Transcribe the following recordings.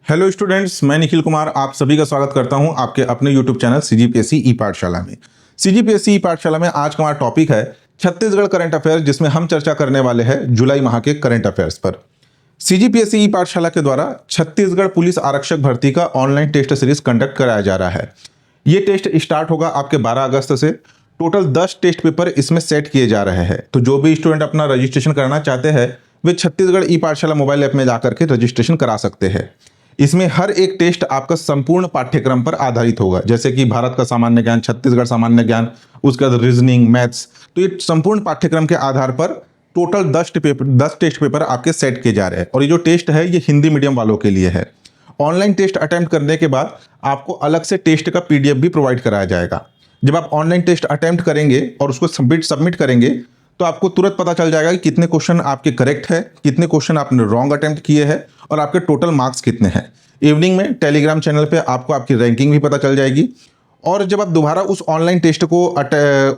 Hello students, मैं निखिल कुमार आप सभी का स्वागत करता हूं आपके अपने यूट्यूब चैनल सीजीपीएससी ई पाठशाला में। सीजीपीएससी ई पाठशाला में आज का हमारा टॉपिक है छत्तीसगढ़ करंट अफेयर्स, जिसमें हम चर्चा करने वाले हैं जुलाई माह के करंट अफेयर्स पर। सीजीपीएससी ई पाठशाला के द्वारा छत्तीसगढ़ पुलिस आरक्षक भर्ती का ऑनलाइन टेस्ट सीरीज कंडक्ट कराया जा रहा है। ये टेस्ट स्टार्ट होगा आपके 12 अगस्त से। टोटल 10 टेस्ट पेपर इसमें सेट किए जा रहे हैं। तो जो भी स्टूडेंट अपना रजिस्ट्रेशन कराना चाहते हैं वे छत्तीसगढ़ ई पाठशाला मोबाइल ऐप में जाकर के रजिस्ट्रेशन करा सकते हैं। इसमें हर एक टेस्ट आपका संपूर्ण पाठ्यक्रम पर आधारित होगा, जैसे कि भारत का सामान्य ज्ञान, छत्तीसगढ़ सामान्य ज्ञान, उसके बाद रीजनिंग, मैथ्स। तो ये संपूर्ण पाठ्यक्रम के आधार पर टोटल 10 टेस्ट पेपर आपके सेट किए जा रहे हैं। और ये जो टेस्ट है ये हिंदी मीडियम वालों के लिए है। ऑनलाइन टेस्ट अटेम्प्ट करने के बाद आपको अलग से टेस्ट का पीडीएफ भी प्रोवाइड कराया जाएगा। जब आप ऑनलाइन टेस्ट अटेम्प्ट करेंगे और उसको सबमिट करेंगे तो आपको तुरंत पता चल जाएगा कि कितने क्वेश्चन आपके करेक्ट है, कितने क्वेश्चन आपने रॉन्ग अटेम्प्ट किए हैं और आपके टोटल मार्क्स कितने हैं। इवनिंग में टेलीग्राम चैनल पे आपको आपकी रैंकिंग भी पता चल जाएगी। और जब आप दोबारा उस ऑनलाइन टेस्ट को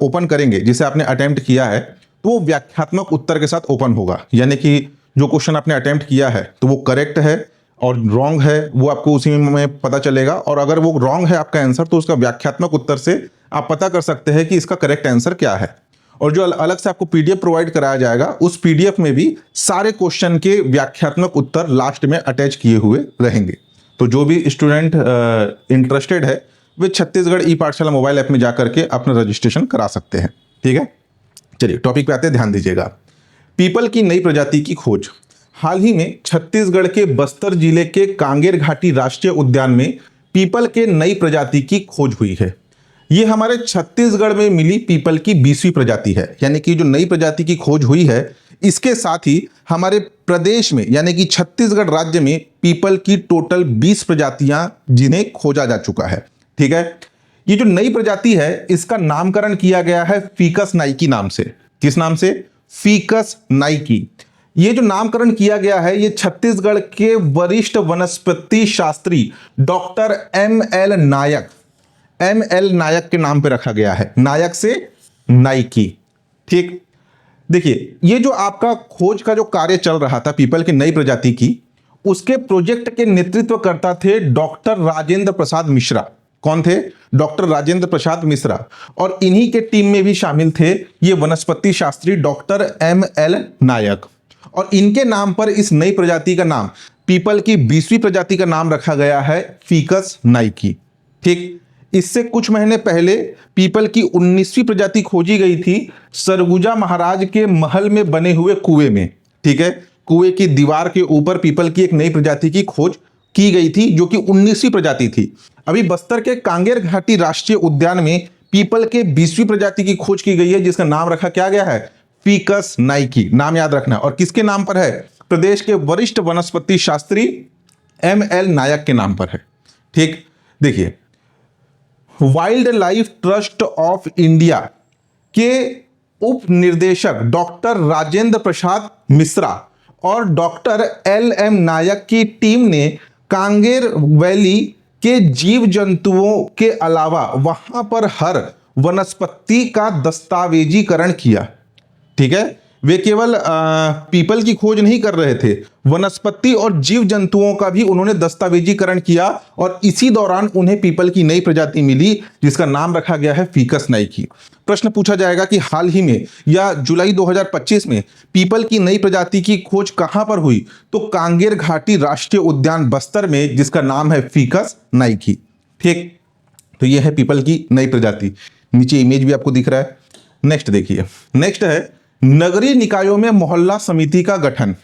ओपन करेंगे जिसे आपने अटेम्प्ट किया है, तो वो व्याख्यात्मक उत्तर के साथ ओपन होगा। यानी कि जो क्वेश्चन आपने अटेम्प्ट किया है तो वो करेक्ट है और रॉन्ग है वो आपको उसी में पता चलेगा। और अगर वो रॉन्ग है आपका आंसर तो उसका व्याख्यात्मक उत्तर से आप पता कर सकते हैं कि इसका करेक्ट आंसर क्या है। और जो अलग से आपको पीडीएफ प्रोवाइड कराया जाएगा उस पीडीएफ में भी सारे क्वेश्चन के व्याख्यात्मक उत्तर लास्ट में अटैच किए हुए रहेंगे। तो जो भी स्टूडेंट इंटरेस्टेड है वे छत्तीसगढ़ ई पाठशाला मोबाइल ऐप में जाकर के अपना रजिस्ट्रेशन करा सकते हैं। ठीक है, चलिए टॉपिक पे आते हैं, ध्यान दीजिएगा। पीपल की नई प्रजाति की खोज। हाल ही में छत्तीसगढ़ के बस्तर जिले के कांगेर घाटी राष्ट्रीय उद्यान में पीपल के नई प्रजाति की खोज हुई है। ये हमारे छत्तीसगढ़ में मिली पीपल की 20वीं प्रजाति है। यानी कि जो नई प्रजाति की खोज हुई है इसके साथ ही हमारे प्रदेश में यानी कि छत्तीसगढ़ राज्य में पीपल की टोटल 20 प्रजातियां जिन्हें खोजा जा चुका है। ठीक है, ये जो नई प्रजाति है इसका नामकरण किया गया है फीकस नाइकी नाम से। किस नाम से? Faeces Nike. ये जो नामकरण किया गया है ये छत्तीसगढ़ के वरिष्ठ वनस्पति शास्त्री डॉक्टर एम एल नायक के नाम पे रखा गया है। नायक से नाइकी। ठीक, देखिए ये जो आपका खोज का जो कार्य चल रहा था पीपल की नई प्रजाति की, उसके प्रोजेक्ट के नेतृत्व करता थे डॉक्टर राजेंद्र प्रसाद मिश्रा। कौन थे? डॉक्टर राजेंद्र प्रसाद मिश्रा। और इन्हीं के टीम में भी शामिल थे ये वनस्पति शास्त्री डॉक्टर एम.एल. नायक। और इनके नाम पर इस नई प्रजाति का नाम, पीपल की 20वीं प्रजाति का नाम रखा गया है फीकस नाइकी। ठीक, इससे कुछ महीने पहले पीपल की 19वीं प्रजाति खोजी गई थी सरगुजा महाराज के महल में बने हुए कुएं में। ठीक है, कुएं की दीवार के ऊपर पीपल की एक नई प्रजाति की खोज की गई थी जो कि 19वीं प्रजाति थी। अभी बस्तर के कांगेर घाटी राष्ट्रीय उद्यान में पीपल के 20वीं प्रजाति की खोज की गई है जिसका नाम रखा क्या गया है? Faeces Nike. नाम याद रखना। और किसके नाम पर है? प्रदेश के वरिष्ठ वनस्पति शास्त्री एम.एल. नायक के नाम पर है। ठीक, देखिए wild life trust of India के उप निर्देशक डॉक्टर राजेंद्र प्रसाद मिश्रा और डॉक्टर एल.एम. नायक की टीम ने कांगेर वैली के जीव जंतुओं के अलावा वहां पर हर वनस्पति का दस्तावेजीकरण किया। ठीक है, वे केवल पीपल की खोज नहीं कर रहे थे, वनस्पति और जीव जंतुओं का भी उन्होंने दस्तावेजीकरण किया। और इसी दौरान उन्हें पीपल की नई प्रजाति मिली जिसका नाम रखा गया है फीकस नाइकी। प्रश्न पूछा जाएगा कि हाल ही में या जुलाई 2025 में पीपल की नई प्रजाति की खोज कहां पर हुई? तो कांगेर घाटी राष्ट्रीय उद्यान बस्तर में, जिसका नाम है फीकस नाइकी। ठीक, तो यह है पीपल की नई प्रजाति। नीचे इमेज भी आपको दिख रहा है। नेक्स्ट देखिए, नेक्स्ट है नगरीय निकायों में मोहल्ला समिति का गठन।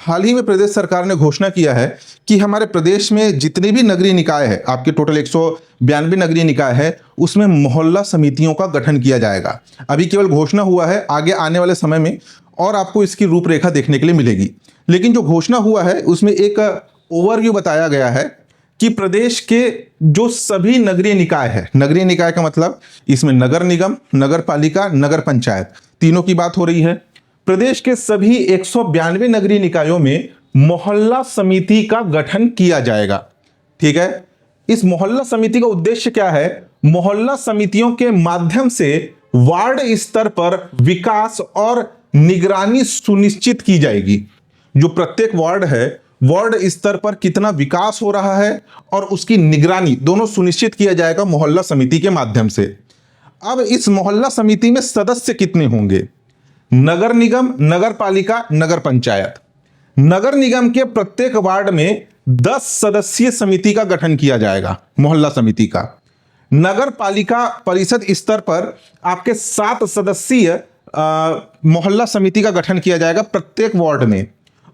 हाल ही में प्रदेश सरकार ने घोषणा किया है कि हमारे प्रदेश में जितने भी नगरीय निकाय है, आपके टोटल 192 नगरीय निकाय है, उसमें मोहल्ला समितियों का गठन किया जाएगा। अभी केवल घोषणा हुआ है, आगे आने वाले समय में और आपको इसकी रूपरेखा देखने के लिए मिलेगी। लेकिन जो घोषणा हुआ है उसमें एक ओवरव्यू बताया गया है कि प्रदेश के जो सभी नगरीय निकाय है, नगरीय निकाय का मतलब इसमें नगर निगम, नगर पालिका, नगर पंचायत तीनों की बात हो रही है। प्रदेश के सभी 192 नगरीय निकायों में मोहल्ला समिति का गठन किया जाएगा। ठीक है, इस मोहल्ला समिति का उद्देश्य क्या है? मोहल्ला समितियों के माध्यम से वार्ड स्तर पर विकास और निगरानी सुनिश्चित की जाएगी। जो प्रत्येक वार्ड है वार्ड स्तर पर कितना विकास हो रहा है और उसकी निगरानी दोनों सुनिश्चित किया जाएगा मोहल्ला समिति के माध्यम से। अब इस मोहल्ला समिति में सदस्य कितने होंगे? नगर निगम, नगर पालिका, नगर पंचायत। नगर निगम के प्रत्येक वार्ड में 10 सदस्यीय समिति का गठन किया जाएगा, मोहल्ला समिति का। नगर पालिका परिषद स्तर पर आपके 7 सदस्यीय मोहल्ला समिति का गठन किया जाएगा प्रत्येक वार्ड में,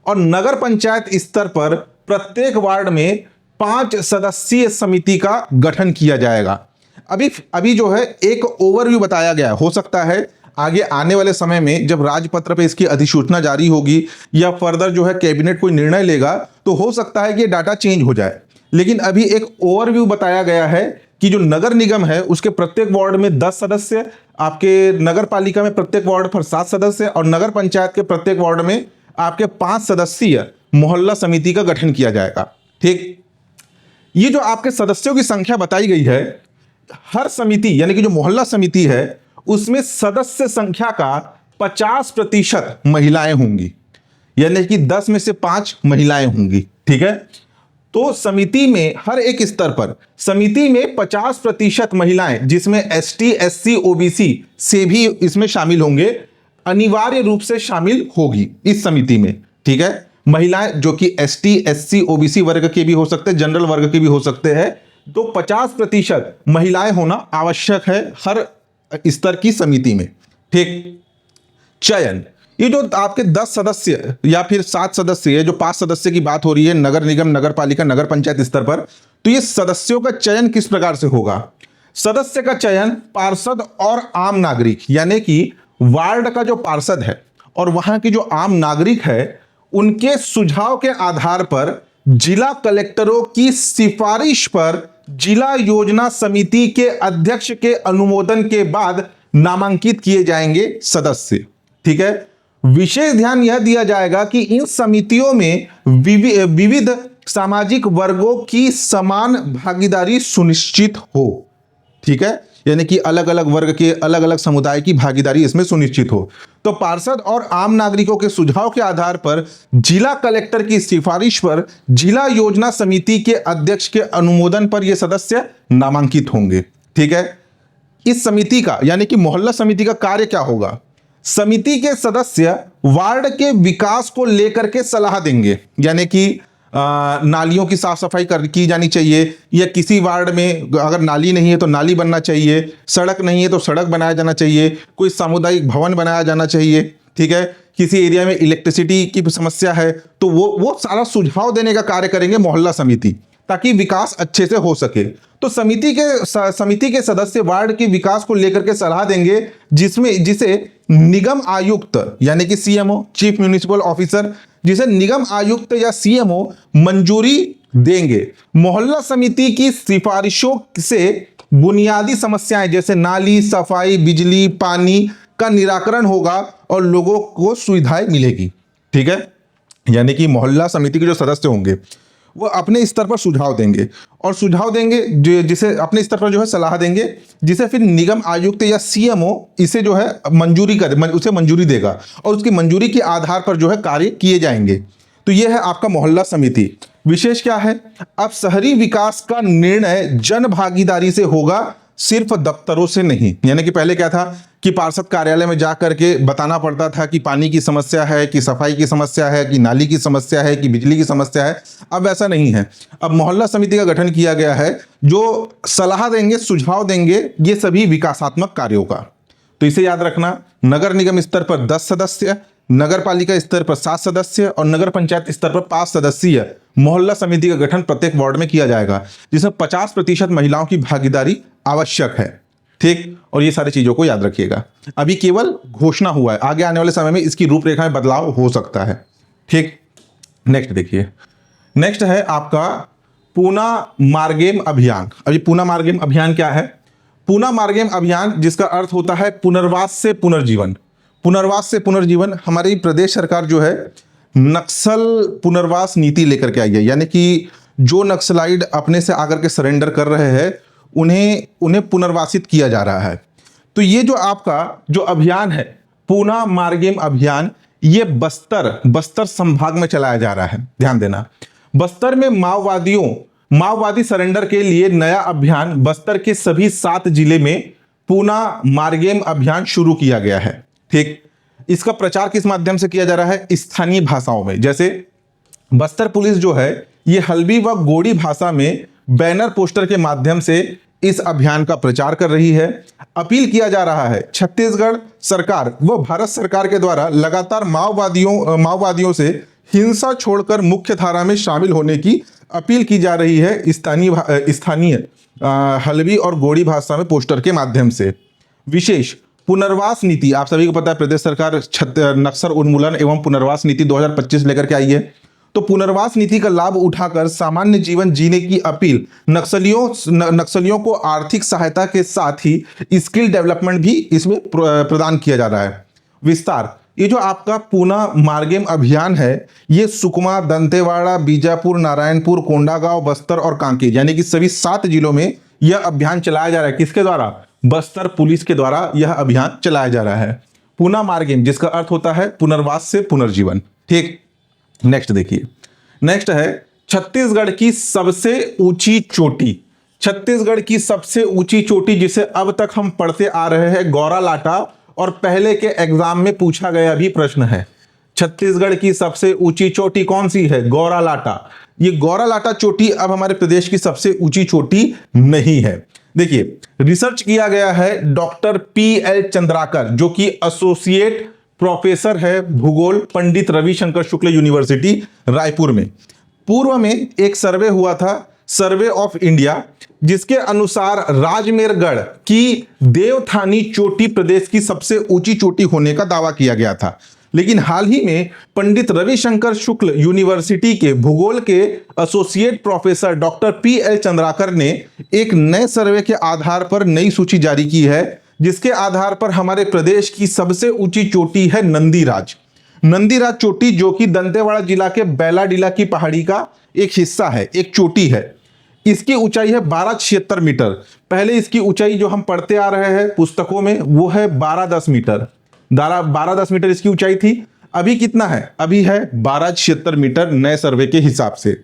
और नगर पंचायत स्तर पर प्रत्येक वार्ड में 5 सदस्यीय समिति का गठन किया जाएगा। अभी जो है एक ओवरव्यू बताया गया है। हो सकता है आगे आने वाले समय में जब राजपत्र पे इसकी अधिसूचना जारी होगी या फर्दर जो है कैबिनेट कोई निर्णय लेगा तो हो सकता है कि ये डाटा चेंज हो जाए, लेकिन अभी एक ओवरव्यू बताया गया है कि जो नगर निगम है उसके प्रत्येक वार्ड में 10 सदस्य, आपके नगर पालिका में प्रत्येक वार्ड पर 7 सदस्य और नगर पंचायत के प्रत्येक वार्ड में आपके 5 सदस्यीय मोहल्ला समिति का गठन किया जाएगा। ठीक, ये जो आपके सदस्यों की संख्या बताई गई है, हर समिति यानी कि जो मोहल्ला समिति है उसमें सदस्य संख्या का 50% महिलाएं होंगी, यानी कि 10 में से 5 महिलाएं होंगी। ठीक है, तो समिति में हर एक स्तर पर समिति में 50% महिलाएं, जिसमें एसटी, एससी, ओबीसी से भी इसमें शामिल होंगे, अनिवार्य रूप से शामिल होगी इस समिति में। ठीक है, महिलाएं जो कि एसटी, एससी, ओबीसी वर्ग के भी हो सकते हैं, जनरल वर्ग के भी हो सकते हैं, तो 50% महिलाएं होना आवश्यक है हर स्तर की समिति में। ठीक, चयन, ये जो आपके 10 सदस्य या फिर 7 सदस्य, जो 5 सदस्य की बात हो रही है नगर निगम, नगर पालिका, नगर पंचायत स्तर पर, तो ये सदस्यों का चयन किस प्रकार से होगा? सदस्य का चयन पार्षद और आम नागरिक, यानी कि वार्ड का जो पार्षद है और वहां की जो आम नागरिक है उनके सुझाव के आधार पर जिला कलेक्टरों की सिफारिश पर जिला योजना समिति के अध्यक्ष के अनुमोदन के बाद नामांकित किए जाएंगे सदस्य। ठीक है, विशेष ध्यान यह दिया जाएगा कि इन समितियों में विविध सामाजिक वर्गों की समान भागीदारी सुनिश्चित हो। ठीक है, यानी कि अलग अलग वर्ग के, अलग अलग समुदाय की भागीदारी इसमें सुनिश्चित हो। तो पार्षद और आम नागरिकों के सुझाव के आधार पर जिला कलेक्टर की सिफारिश पर जिला योजना समिति के अध्यक्ष के अनुमोदन पर यह सदस्य नामांकित होंगे। ठीक है, इस समिति का यानी कि मोहल्ला समिति का कार्य क्या होगा? समिति के सदस्य वार्ड के विकास को लेकर के सलाह देंगे, यानी कि नालियों की साफ सफाई की जानी चाहिए, या किसी वार्ड में अगर नाली नहीं है तो नाली बनना चाहिए, सड़क नहीं है तो सड़क बनाया जाना चाहिए, कोई सामुदायिक भवन बनाया जाना चाहिए। ठीक है, किसी एरिया में इलेक्ट्रिसिटी की समस्या है तो वो सारा सुझाव देने का कार्य करेंगे मोहल्ला समिति, ताकि विकास अच्छे से हो सके। तो समिति के सदस्य वार्ड के विकास को लेकर के सलाह देंगे, जिसे निगम आयुक्त यानी कि सीएमओ, चीफ म्युनिसिपल ऑफिसर, जिसे निगम आयुक्त या सीएमओ मंजूरी देंगे। मोहल्ला समिति की सिफारिशों से बुनियादी समस्याएं जैसे नाली, सफाई, बिजली, पानी का निराकरण होगा और लोगों को सुविधाएं मिलेगी। ठीक है, यानी कि मोहल्ला समिति के जो सदस्य होंगे वो अपने स्तर पर सुझाव देंगे और सुझाव देंगे जिसे अपने स्तर पर जो है सलाह देंगे, जिसे फिर निगम आयुक्त या सीएमओ इसे जो है उसे मंजूरी देगा और उसकी मंजूरी के आधार पर जो है कार्य किए जाएंगे। तो यह है आपका मोहल्ला समिति। विशेष क्या है? अब शहरी विकास का निर्णय जन भागीदारी से होगा, सिर्फ दफ्तरों से नहीं। यानी कि पहले क्या था कि पार्षद कार्यालय में जा करके बताना पड़ता था कि पानी की समस्या है, कि सफाई की समस्या है, कि नाली की समस्या है, कि बिजली की समस्या है। अब ऐसा नहीं है। अब मोहल्ला समिति का गठन किया गया है जो सलाह देंगे, सुझाव देंगे ये सभी विकासात्मक कार्यों का। तो इसे याद रखना, नगर निगम स्तर पर 10 सदस्य, नगर पालिका स्तर पर 7 सदस्य और नगर पंचायत स्तर पर 5 सदस्यीय मोहल्ला समिति का गठन प्रत्येक वार्ड में किया जाएगा, जिसमें 50% महिलाओं की भागीदारी आवश्यक है। ठीक, और ये सारी चीजों को याद रखिएगा। अभी केवल घोषणा हुआ है, आगे आने वाले समय में इसकी रूपरेखा में बदलाव हो सकता है। ठीक, नेक्स्ट देखिए, नेक्स्ट है आपका पूना मार्गेम अभियान। अभी पूना मार्गेम अभियान क्या है? पूना मार्गेम अभियान, जिसका अर्थ होता है पुनर्वास से पुनर्जीवन। पुनर्वास से पुनर्जीवन, हमारी प्रदेश सरकार जो है नक्सल पुनर्वास नीति लेकर के आई है, यानी कि जो नक्सलाइट अपने से आकर के सरेंडर कर रहे हैं उन्हें पुनर्वासित किया जा रहा है। तो ये जो आपका जो अभियान है पूना मार्गेम अभियान, ये बस्तर संभाग में चलाया जा रहा है। ध्यान देना, बस्तर में माओवादी सरेंडर के लिए नया अभियान बस्तर के सभी 7 जिले में पूना मार्गेम अभियान शुरू किया गया है। ठीक, इसका प्रचार किस माध्यम से किया जा रहा है? स्थानीय भाषाओं में। जैसे बस्तर पुलिस जो है ये हल्बी व गोड़ी भाषा में बैनर पोस्टर के माध्यम से इस अभियान का प्रचार कर रही है। अपील किया जा रहा है छत्तीसगढ़ सरकार व भारत सरकार के द्वारा लगातार माओवादियों से हिंसा छोड़कर मुख्य धारा में शामिल होने की अपील की जा रही है स्थानीय हल्बी और गोड़ी भाषा में पोस्टर के माध्यम से। विशेष पुनर्वास नीति, आप सभी को पता है प्रदेश सरकार नक्सल उन्मूलन एवं पुनर्वास नीति 2025 लेकर के आई है। तो पुनर्वास नीति का लाभ उठाकर सामान्य जीवन जीने की अपील, नक्सलियों को आर्थिक सहायता के साथ ही स्किल डेवलपमेंट भी इसमें प्रदान किया जा रहा है। विस्तार, ये जो आपका पूना मार्गेम अभियान है ये सुकमा, दंतेवाड़ा, बीजापुर, नारायणपुर, कोंडागांव, बस्तर और कांकेर यानी कि सभी 7 जिलों में यह अभियान चलाया जा रहा है। किसके द्वारा? बस्तर पुलिस के द्वारा यह अभियान चलाया जा रहा है। पूना मार्गेम जिसका अर्थ होता है पुनर्वास से पुनर्जीवन। ठीक, नेक्स्ट देखिए, नेक्स्ट है छत्तीसगढ़ की सबसे ऊंची चोटी। छत्तीसगढ़ की सबसे ऊंची चोटी जिसे अब तक हम पढ़ते आ रहे हैं गौरालाटा, और पहले के एग्जाम में पूछा गया भी प्रश्न है। छत्तीसगढ़ की सबसे ऊंची चोटी कौन सी है? गौरालाटा। ये गौरालाटा चोटी अब हमारे प्रदेश की सबसे ऊंची चोटी नहीं है। देखिए, रिसर्च किया गया है डॉक्टर PL चंद्राकर जो कि एसोसिएट प्रोफेसर है भूगोल, पंडित रविशंकर शुक्ल यूनिवर्सिटी रायपुर में। पूर्व में एक सर्वे हुआ था, सर्वे ऑफ इंडिया, जिसके अनुसार राजमेरगढ़ की देवथानी चोटी प्रदेश की सबसे ऊंची चोटी होने का दावा किया गया था। लेकिन हाल ही में पंडित रविशंकर शुक्ल यूनिवर्सिटी के भूगोल के associate professor doctor PL Chandrakar ने एक नए सर्वे के आधार पर नई सूची जारी की है, जिसके आधार पर हमारे प्रदेश की सबसे ऊंची चोटी है नंदीराज चोटी, जो कि दंतेवाड़ा जिला के बैलाडीला की पहाड़ी का एक हिस्सा है, एक चोटी है। इसकी ऊंचाई है 1276 मीटर। पहले इसकी ऊंचाई जो हम पढ़ते आ रहे हैं पुस्तकों में वो है 1210 मीटर। 1210 मीटर इसकी ऊंचाई थी। अभी कितना है? अभी है 1276 मीटर नए सर्वे के हिसाब से।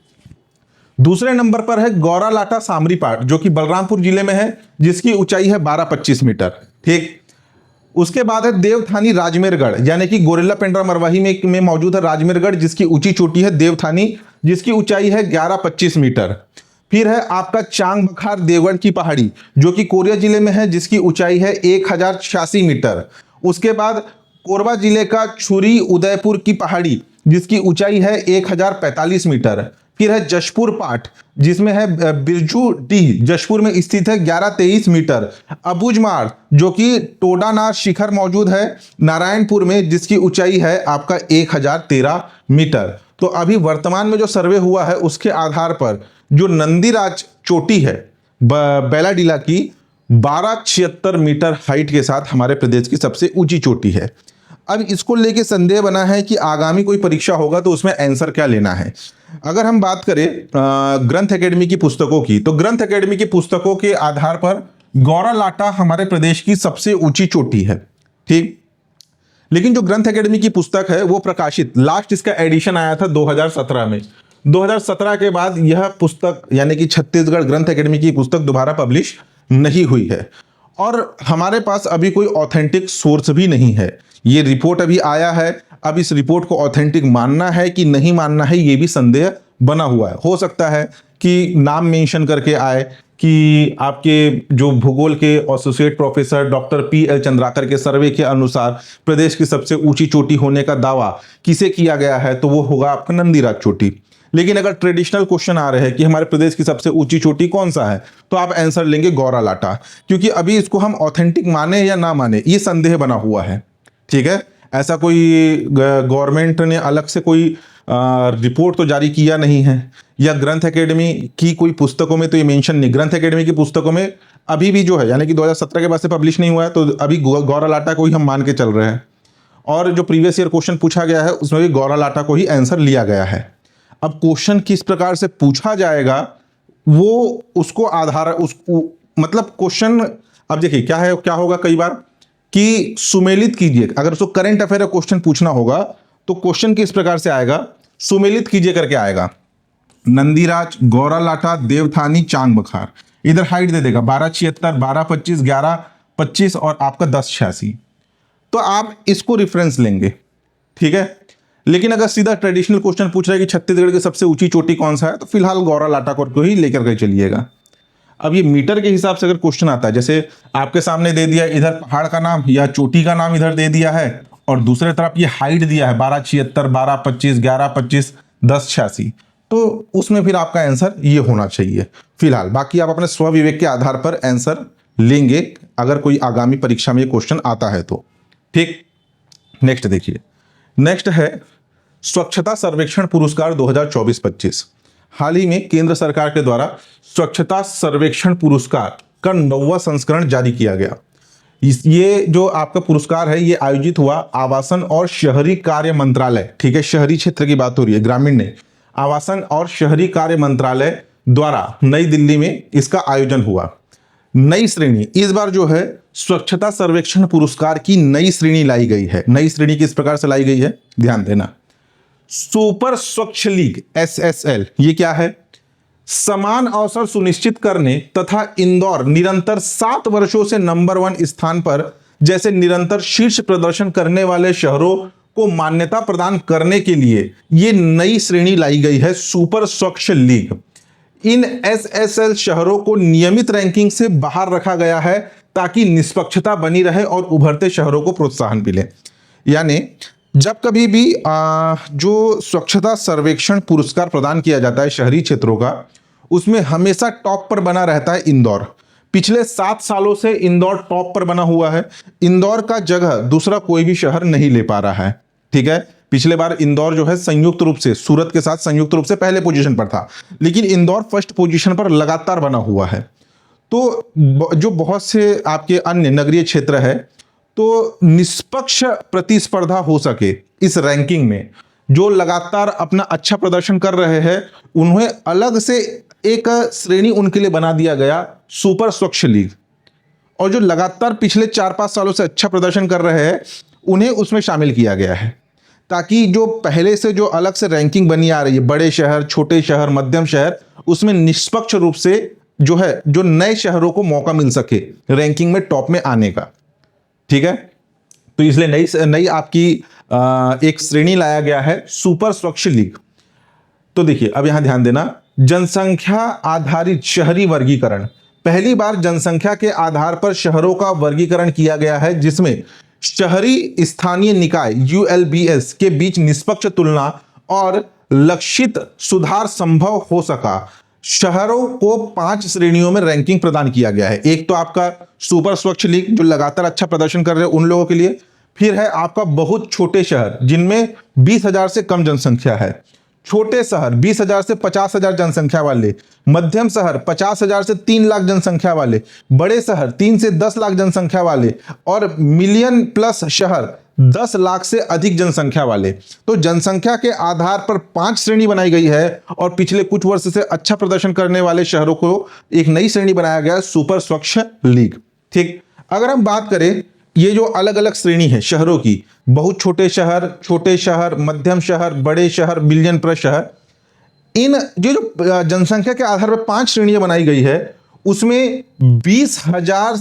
दूसरे नंबर पर है गौरालाटा सामरी पाट जो कि बलरामपुर जिले में है, जिसकी ऊंचाई है 1225 मीटर। ठीक, उसके बाद है देवथानी राजमेरगढ़ यानी कि गोरेला पेंड्रा मरवाही में मौजूद है राजमेरगढ़, जिसकी ऊंची चोटी है देवथानी, जिसकी ऊंचाई है 1125 मीटर। फिर है आपका चांग बखार देवगढ़ की पहाड़ी जो कि कोरिया जिले में है, जिसकी ऊंचाई है 1086 मीटर। उसके बाद कोरबा जिले का छुरी उदयपुर की पहाड़ी जिसकी ऊंचाई है 1045 मीटर। फिर है जशपुर पाट जिसमें है बिरजू डीह जशपुर में स्थित है 1123 मीटर। अबूझमाड़ जो कि टोडानाथ शिखर मौजूद है नारायणपुर में, जिसकी ऊंचाई है आपका 1013 मीटर। तो अभी वर्तमान में जो सर्वे हुआ है उसके आधार पर जो नंदीराज चोटी है बैलाडीला की 1276 मीटर हाइट के साथ हमारे प्रदेश की सबसे ऊंची चोटी है। अब इसको लेके संदेह बना है कि आगामी कोई परीक्षा होगा तो उसमें आंसर क्या लेना है। अगर हम बात करें ग्रंथ एकेडमी की पुस्तकों की, तो ग्रंथ एकेडमी की पुस्तकों के आधार पर गौरालाटा हमारे प्रदेश की सबसे ऊंची चोटी है। ठीक, लेकिन जो ग्रंथ एकेडमी की पुस्तक है वो प्रकाशित, लास्ट इसका एडिशन आया था 2017 में। 2017 के बाद यह पुस्तक यानी कि छत्तीसगढ़ ग्रंथ एकेडमी की पुस्तक दोबारा पब्लिश नहीं हुई है और हमारे पास अभी कोई ऑथेंटिक सोर्स भी नहीं है। ये रिपोर्ट अभी आया है, अब इस रिपोर्ट को ऑथेंटिक मानना है कि नहीं मानना है ये भी संदेह बना हुआ है। हो सकता है कि नाम मेंशन करके आए कि आपके जो भूगोल के associate professor doctor PL Chandrakar के सर्वे के अनुसार प्रदेश की सबसे ऊंची चोटी होने का दावा किसे किया गया है, तो वो होगा आपका नंदीराज चोटी। लेकिन अगर ट्रेडिशनल क्वेश्चन आ रहे हैं कि हमारे प्रदेश की सबसे ऊंची चोटी कौन सा है, तो आप आंसर लेंगे गौरालाटा, क्योंकि अभी इसको हम ऑथेंटिक माने या ना माने ये संदेह बना हुआ है। ठीक है, ऐसा कोई गवर्नमेंट ने अलग से कोई रिपोर्ट तो जारी किया नहीं है, या ग्रंथ एकेडमी की कोई पुस्तकों में तो ये मेंशन नहीं। ग्रंथ एकेडमी की पुस्तकों में अभी भी जो है यानी कि 2017 के बाद से पब्लिश नहीं हुआ है, तो अभी गौरालाटा को ही हम मान के चल रहे हैं। और जो प्रीवियस ईयर क्वेश्चन पूछा गया है उसमें भी गौरालाटा को ही आंसर लिया गया है। अब क्वेश्चन किस प्रकार से पूछा जाएगा वो उसको आधार उसको मतलब क्वेश्चन, अब देखिए क्या होगा कई बार कि सुमेलित कीजिए, अगर उसको करंट अफेयर क्वेश्चन पूछना होगा तो क्वेश्चन किस प्रकार से आएगा, सुमेलित कीजिए करके आएगा। नंदीराज, गौरा लाटा, देवथानी, चांग बखार। इधर हाइट दे देगा 1276, 1225, 1125 और आपका 1086। तो आप इसको रेफरेंस लेंगे, ठीक है। लेकिन अगर सीधा ट्रेडिशनल क्वेश्चन पूछ रहा है कि छत्तीसगढ़ की सबसे ऊंची चोटी कौन सा है, तो फिलहाल गौरा लाटा को ही लेकर के चलिएगा। अब ये मीटर के हिसाब से अगर क्वेश्चन आता है, जैसे आपके सामने दे दिया इधर पहाड़ का नाम या चोटी का नाम इधर दे दिया है, और दूसरे तरफ ये हाइट दिया है 1276, 1225, 1125, 1086, तो उसमें फिर आपका आंसर ये होना चाहिए फिलहाल। बाकी आप अपने स्व विवेक के आधार पर आंसर लेंगे अगर कोई आगामी परीक्षा में ये क्वेश्चन आता है तो, ठीक। नेक्स्ट देखिए, नेक्स्ट है स्वच्छता सर्वेक्षण पुरस्कार 2024-25। हाल ही में केंद्र सरकार के द्वारा स्वच्छता सर्वेक्षण पुरस्कार का 9वां संस्करण जारी किया गया। ये जो आपका पुरस्कार है ये आयोजित हुआ आवासन और शहरी कार्य मंत्रालय, ठीक है, शहरी क्षेत्र की बात हो रही है, ग्रामीण नहीं, आवासन और शहरी कार्य मंत्रालय द्वारा नई दिल्ली में इसका आयोजन हुआ। नई श्रेणी इस बार जो है स्वच्छता सर्वेक्षण पुरस्कार की नई श्रेणी लाई गई है। नई श्रेणी किस प्रकार से लाई गई है, ध्यान देना। सुपर स्वच्छ लीग SSL, ये क्या है, समान अवसर सुनिश्चित करने तथा इंदौर निरंतर 7 वर्षों से नंबर 1 स्थान पर जैसे निरंतर शीर्ष प्रदर्शन करने वाले शहरों को मान्यता प्रदान करने के लिए ये नई श्रेणी लाई गई है, सुपर स्वच्छ लीग। इन SSL शहरों को नियमित रैंकिंग से बाहर रखा गया है ताकि निष्पक्षता बनी रहे और उभरते शहरों को प्रोत्साहन मिले। यानी जब कभी भी जो स्वच्छता सर्वेक्षण पुरस्कार प्रदान किया जाता है शहरी क्षेत्रों का, उसमें हमेशा टॉप पर बना रहता है इंदौर। पिछले 7 सालों से इंदौर टॉप पर बना हुआ है। इंदौर का जगह दूसरा कोई भी शहर नहीं ले पा रहा है, ठीक है। पिछले बार इंदौर जो है संयुक्त रूप से सूरत के साथ संयुक्त रूप से पहले पोजीशन पर था, लेकिन इंदौर फर्स्ट पोजीशन पर लगातार बना हुआ है। तो जो बहुत से आपके अन्य नगरीय क्षेत्र है, तो निष्पक्ष प्रतिस्पर्धा हो सके इस रैंकिंग में, जो लगातार अपना अच्छा प्रदर्शन कर रहे हैं, उन्हें अलग से एक श्रेणी उनके लिए बना दिया गया, सुपर स्वच्छ लीग। और जो लगातार पिछले 4-5 सालों से अच्छा प्रदर्शन कर रहे हैं, उन्हें उसमें शामिल किया गया है, ताकि जो पहले से जो अलग से रैंकिंग बनी आ रही है, बड़े शहर, छोटे शहर, मध्यम शहर, उसमें निष्पक्ष रूप से जो है जो नए शहरों को मौका मिल सके रैंकिंग में टॉप में आने का, ठीक है। तो इसलिए नई आपकी एक श्रेणी लाया गया है, सुपर स्वच्छ लीग। तो देखिए अब यहां ध्यान देना, जनसंख्या आधारित शहरी वर्गीकरण, पहली बार जनसंख्या के आधार पर शहरों का वर्गीकरण किया गया है, जिसमें शहरी स्थानीय निकाय ULBS के बीच निष्पक्ष तुलना और लक्षित सुधार संभव हो सका। शहरों को 5 श्रेणियों में रैंकिंग प्रदान किया गया है। एक तो आपका सुपर स्वच्छ लीग जो लगातार अच्छा प्रदर्शन कर रहे हैं उन लोगों के लिए, फिर है आपका बहुत छोटे शहर जिनमें 20,000 से कम जनसंख्या है, छोटे शहर 20,000 से 50,000 जनसंख्या वाले, मध्यम शहर 50,000 से 3 लाख जनसंख्या वाले, बड़े शहर 3 से 10 लाख जनसंख्या वाले, और मिलियन प्लस शहर 10 लाख से अधिक जनसंख्या वाले। तो जनसंख्या के आधार पर 5 श्रेणी बनाई गई है, और पिछले कुछ वर्ष से अच्छा प्रदर्शन करने वाले शहरों को एक नई श्रेणी बनाया गया है, सुपर स्वच्छ लीग, ठीक। अगर हम बात करें ये जो अलग अलग श्रेणी है शहरों की, बहुत छोटे शहर, मध्यम शहर, बड़े शहर, मिलियन प्लस शहर, इन जो जनसंख्या के आधार पर 5 श्रेणियां बनाई गई है, उसमें 20,000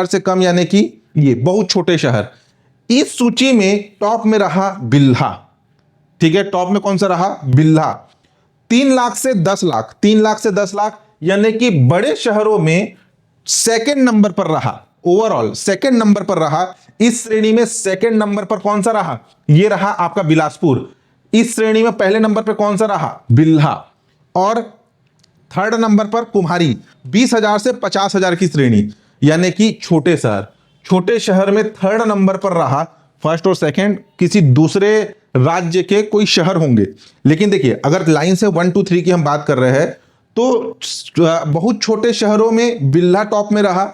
से कम यानी कि ये बहुत छोटे शहर, इस सूची में टॉप में रहा बिल्हा, ठीक है। टॉप में कौन सा रहा, बिल्हा। 3 लाख से 10 लाख, 3 लाख से 10 लाख यानी कि बड़े शहरों में सेकंड नंबर पर रहा, ओवरऑल सेकंड नंबर पर रहा। इस श्रेणी में सेकंड नंबर पर कौन सा रहा, ये रहा आपका बिलासपुर। इस श्रेणी में पहले नंबर पर कौन सा रहा, बिल्हा। और थर्ड नंबर पर कुम्हारी, 20,000 से 50,000 की श्रेणी, यानी कि छोटे शहर। छोटे शहर में थर्ड नंबर पर रहा, फर्स्ट और सेकंड किसी दूसरे राज्य के कोई शहर होंगे। लेकिन देखिए अगर लाइन से 1 2 3 की हम बात कर रहे हैं, तो बहुत छोटे शहरों में बिल्हा टॉप में रहा,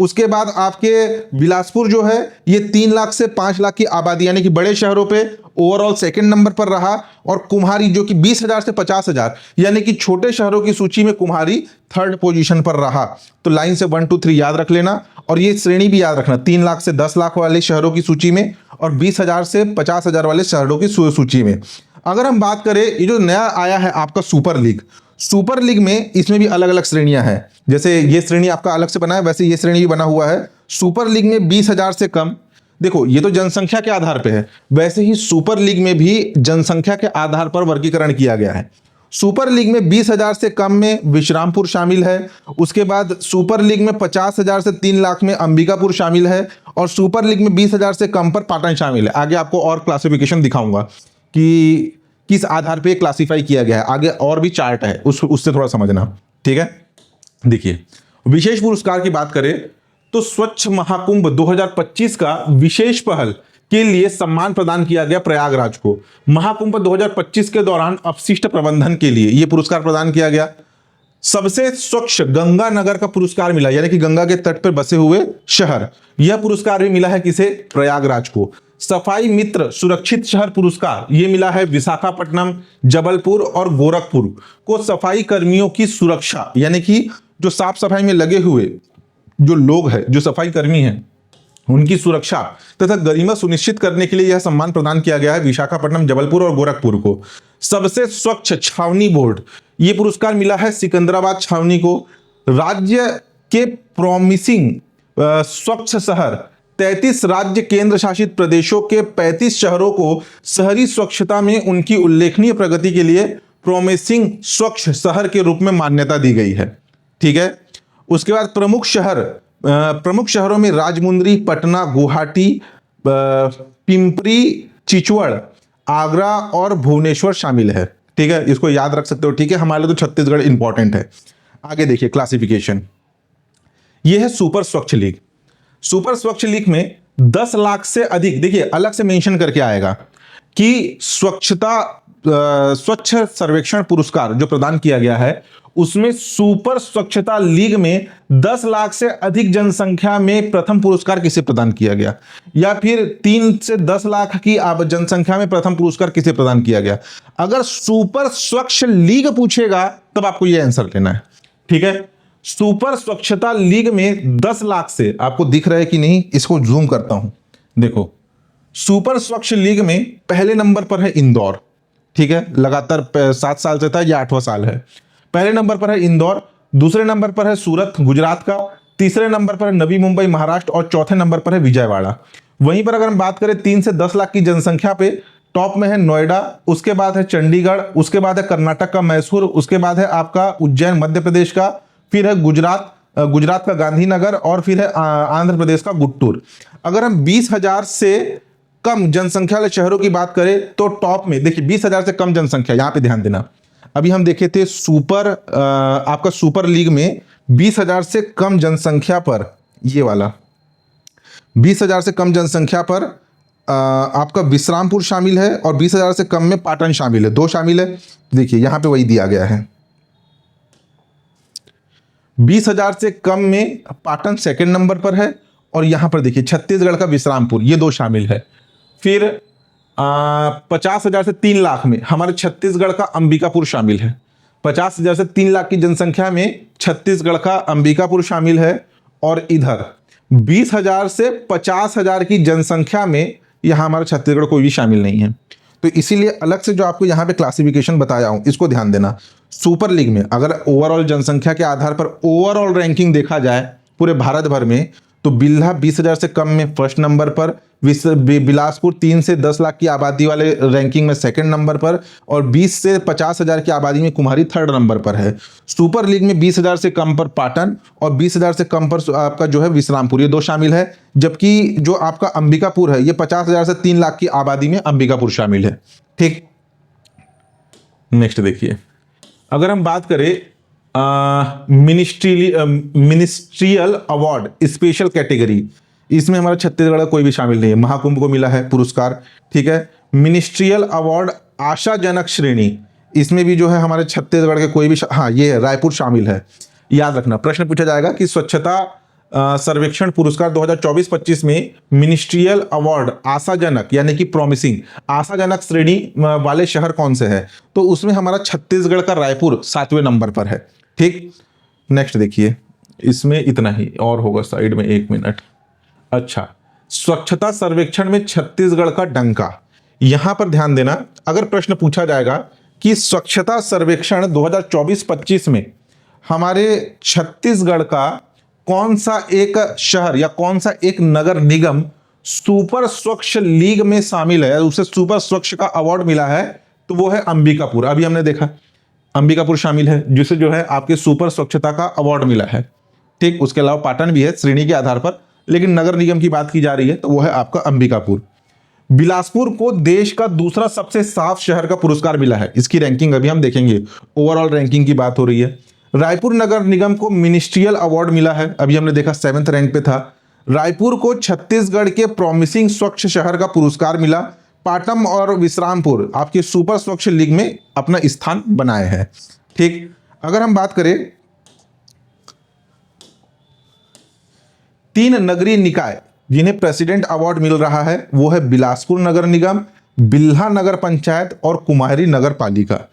उसके बाद आपके बिलासपुर जो है ये 3 लाख से 5 लाख की आबादी यानी कि बड़े शहरों पे ओवरऑल सेकंड नंबर पर रहा। और कुम्हारी जो कि 20,000 से 50,000 यानी कि छोटे शहरों की सूची में कुम्हारी थर्ड पोजीशन पर रहा। तो लाइन से 1 2 3 याद रख लेना और ये श्रेणी भी याद रखना, 3 लाख से 10 लाख वाले शहरों की सूची में और 20,000 से 50,000 वाले शहरों की सूची में। अगर हम बात करें ये जो नया आया है आपका सुपर लीग, सुपर लीग में इसमें भी अलग अलग श्रेणियां हैं। जैसे ये श्रेणी आपका अलग से बना है वैसे ये श्रेणी भी बना हुआ है। सुपर लीग में 20,000 से कम, देखो ये तो जनसंख्या के आधार पे है, वैसे ही सुपर लीग में भी जनसंख्या के आधार पर वर्गीकरण किया गया है। सुपर लीग में 20,000 से कम में विश्रामपुर शामिल है। उसके बाद सुपर लीग में 50,000 से 3 लाख में अंबिकापुर शामिल है और सुपर लीग में 20,000 से कम पर पाटन शामिल है। आगे आपको और क्लासिफिकेशन दिखाऊंगा कि किस आधार पे क्लासिफाई किया गया है, आगे और भी चार्ट है उससे थोड़ा समझना, ठीक है। देखिए विशेष पुरस्कार की बात करें तो स्वच्छ महाकुंभ 2025 का विशेष पहल के लिए सम्मान प्रदान किया गया प्रयागराज को। महाकुंभ 2025 के दौरान अपशिष्ट प्रबंधन के लिए यह पुरस्कार प्रदान किया गया। सबसे स्वच्छ गंगा नगर का पुरस्कार मिला, यानी कि गंगा के तट पर बसे हुए शहर, यह पुरस्कार भी मिला है किसे? प्रयागराज को। सफाई मित्र सुरक्षित शहर पुरस्कार ये मिला है विशाखापट्टनम, जबलपुर और गोरखपुर को। सफाई कर्मियों की सुरक्षा यानी कि जो साफ सफाई में लगे हुए जो लोग हैं, जो सफाई कर्मी हैं, उनकी सुरक्षा तथा गरिमा सुनिश्चित करने के लिए यह सम्मान प्रदान किया गया है विशाखापट्टनम, जबलपुर और गोरखपुर को। सबसे स्वच्छ छावनी बोर्ड ये पुरस्कार मिला है सिकंदराबाद छावनी को। राज्य के प्रॉमिसिंग स्वच्छ शहर 33 राज्य केंद्र शासित प्रदेशों के 35 शहरों को शहरी स्वच्छता में उनकी उल्लेखनीय प्रगति के लिए प्रॉमिसिंग स्वच्छ शहर के रूप में मान्यता दी गई है, ठीक है। उसके बाद प्रमुख शहरों में राजमुंद्री, पटना, गुवाहाटी, पिंपरी चिचवड़, आगरा और भुवनेश्वर शामिल है, ठीक है। इसको याद रख सकते हो, ठीक है। हमारे लिए तो छत्तीसगढ़ इंपॉर्टेंट है। आगे देखिए क्लासिफिकेशन, यह है सुपर स्वच्छ लीग। सुपर स्वच्छ लीग में 10 लाख से अधिक, देखिए अलग से मेंशन करके आएगा कि स्वच्छ सर्वेक्षण पुरस्कार जो प्रदान किया गया है उसमें सुपर स्वच्छता लीग में 10 लाख से अधिक जनसंख्या में प्रथम पुरस्कार किसे प्रदान किया गया, या फिर 3 से 10 लाख की जनसंख्या में प्रथम पुरस्कार किसे प्रदान किया गया। अगर सुपर स्वच्छ लीग पूछेगा तब आपको यह आंसर लेना है, ठीक है। सुपर स्वच्छता लीग में 10 लाख से, आपको दिख रहा है कि नहीं, इसको जूम करता हूं, देखो सुपर स्वच्छ लीग में पहले नंबर पर है इंदौर, ठीक है। लगातार 7 साल से था, यह 8वां साल है। पहले नंबर पर है इंदौर, दूसरे नंबर पर है सूरत गुजरात का, तीसरे नंबर पर है नवी मुंबई महाराष्ट्र और चौथे नंबर पर है विजयवाड़ा। वहीं पर अगर हम बात करें 3 से 10 लाख की जनसंख्या पे, टॉप में है नोएडा, उसके बाद है चंडीगढ़, उसके बाद है कर्नाटक का मैसूर, उसके बाद है आपका उज्जैन मध्य प्रदेश का, फिर है गुजरात का गांधीनगर और फिर है आंध्र प्रदेश का गुट्टूर। अगर हम 20,000 से कम जनसंख्या वाले शहरों की बात करें तो टॉप में देखिए 20,000 से कम जनसंख्या, यहां पे ध्यान देना। अभी हम देखे थे आपका सुपर लीग में 20,000 से कम जनसंख्या पर, ये वाला 20,000 से कम जनसंख्या पर आपका विश्रामपुर शामिल है और 20,000 से कम में पाटन शामिल है, 2 शामिल है। देखिए यहां पे वही दिया गया है, 20,000 से कम में पाटन सेकंड नंबर पर है और यहां पर देखिए छत्तीसगढ़ का विश्रामपुर, ये 2 शामिल है। फिर 50,000 से 3 लाख में हमारे छत्तीसगढ़ का अंबिकापुर शामिल है। 50,000 से 3 लाख की जनसंख्या में छत्तीसगढ़ का अंबिकापुर शामिल है। और इधर 20,000 से 50,000 की जनसंख्या में यहां हमारा छत्तीसगढ़ कोई भी शामिल नहीं है। तो इसीलिए अलग से जो आपको यहां पे क्लासिफिकेशन बताया हूं, इसको ध्यान देना। सुपर लीग में अगर ओवरऑल जनसंख्या के आधार पर ओवरऑल रैंकिंग देखा जाए पूरे भारत भर में, तो बिल्हा 20,000 से कम में फर्स्ट नंबर पर, बिलासपुर 3 से 10 लाख की आबादी वाले रैंकिंग में सेकंड नंबर पर, और 20 से 50,000 की आबादी में कुम्हारी थर्ड नंबर पर है। सुपर लीग में 20,000 से कम पर पाटन और 20,000 से कम पर आपका जो है विश्रामपुर, ये 2 शामिल है। जबकि जो आपका अंबिकापुर है ये 50,000 से 3 लाख की आबादी में अंबिकापुर शामिल है, ठीक। नेक्स्ट देखिए, अगर हम बात करें मिनिस्ट्रियल अवार्ड स्पेशल कैटेगरी, इसमें हमारा छत्तीसगढ़ का कोई भी शामिल नहीं है। महाकुंभ को मिला है पुरस्कार, ठीक है। मिनिस्ट्रियल अवार्ड आशाजनक श्रेणी, इसमें भी जो है हमारे छत्तीसगढ़ के कोई भी हाँ ये है, रायपुर शामिल है। याद रखना प्रश्न पूछा जाएगा कि स्वच्छता सर्वेक्षण पुरस्कार 2024-25 में मिनिस्ट्रियल अवार्ड आशाजनक यानी कि प्रॉमिसिंग आशाजनक श्रेणी वाले शहर कौन से है? तो उसमें हमारा छत्तीसगढ़ का रायपुर 7वें नंबर पर है। ठीक, नेक्स्ट देखिए, इसमें इतना ही और होगा साइड में, 1 मिनट। अच्छा, स्वच्छता सर्वेक्षण में छत्तीसगढ़ का डंका। यहां पर ध्यान देना, अगर प्रश्न पूछा जाएगा कि स्वच्छता सर्वेक्षण 2024-25 में हमारे छत्तीसगढ़ का कौन सा एक शहर या कौन सा एक नगर निगम सुपर स्वच्छ लीग में शामिल है, उसे सुपर स्वच्छ का अवार्ड मिला है, तो वो है अंबिकापुर। अभी हमने देखा अंबिकापुर शामिल है, जिसे जो है आपके सुपर स्वच्छता का अवार्ड मिला है। ठीक, उसके अलावा पाटन भी है श्रेणी के आधार पर, लेकिन नगर निगम की बात की जा रही है तो वो है आपका अंबिकापुर। बिलासपुर को देश का दूसरा सबसे साफ शहर का पुरस्कार मिला है, इसकी रैंकिंग अभी हम देखेंगे, ओवरऑल रैंकिंग की बात हो रही है। रायपुर नगर निगम को मिनिस्ट्रियल अवार्ड मिला है, अभी हमने देखा 7वें रैंक पे था। रायपुर को छत्तीसगढ़ के प्रॉमिसिंग स्वच्छ शहर का पुरस्कार मिला। पाटम और विश्रामपुर आपके सुपर स्वच्छ लीग में अपना स्थान बनाए हैं। ठीक, अगर हम बात करें 3 नगरीय निकाय जिन्हें प्रेसिडेंट अवार्ड मिल रहा है, वो है बिलासपुर नगर निगम, बिल्हा नगर पंचायत और कुमारी नगर पालिका।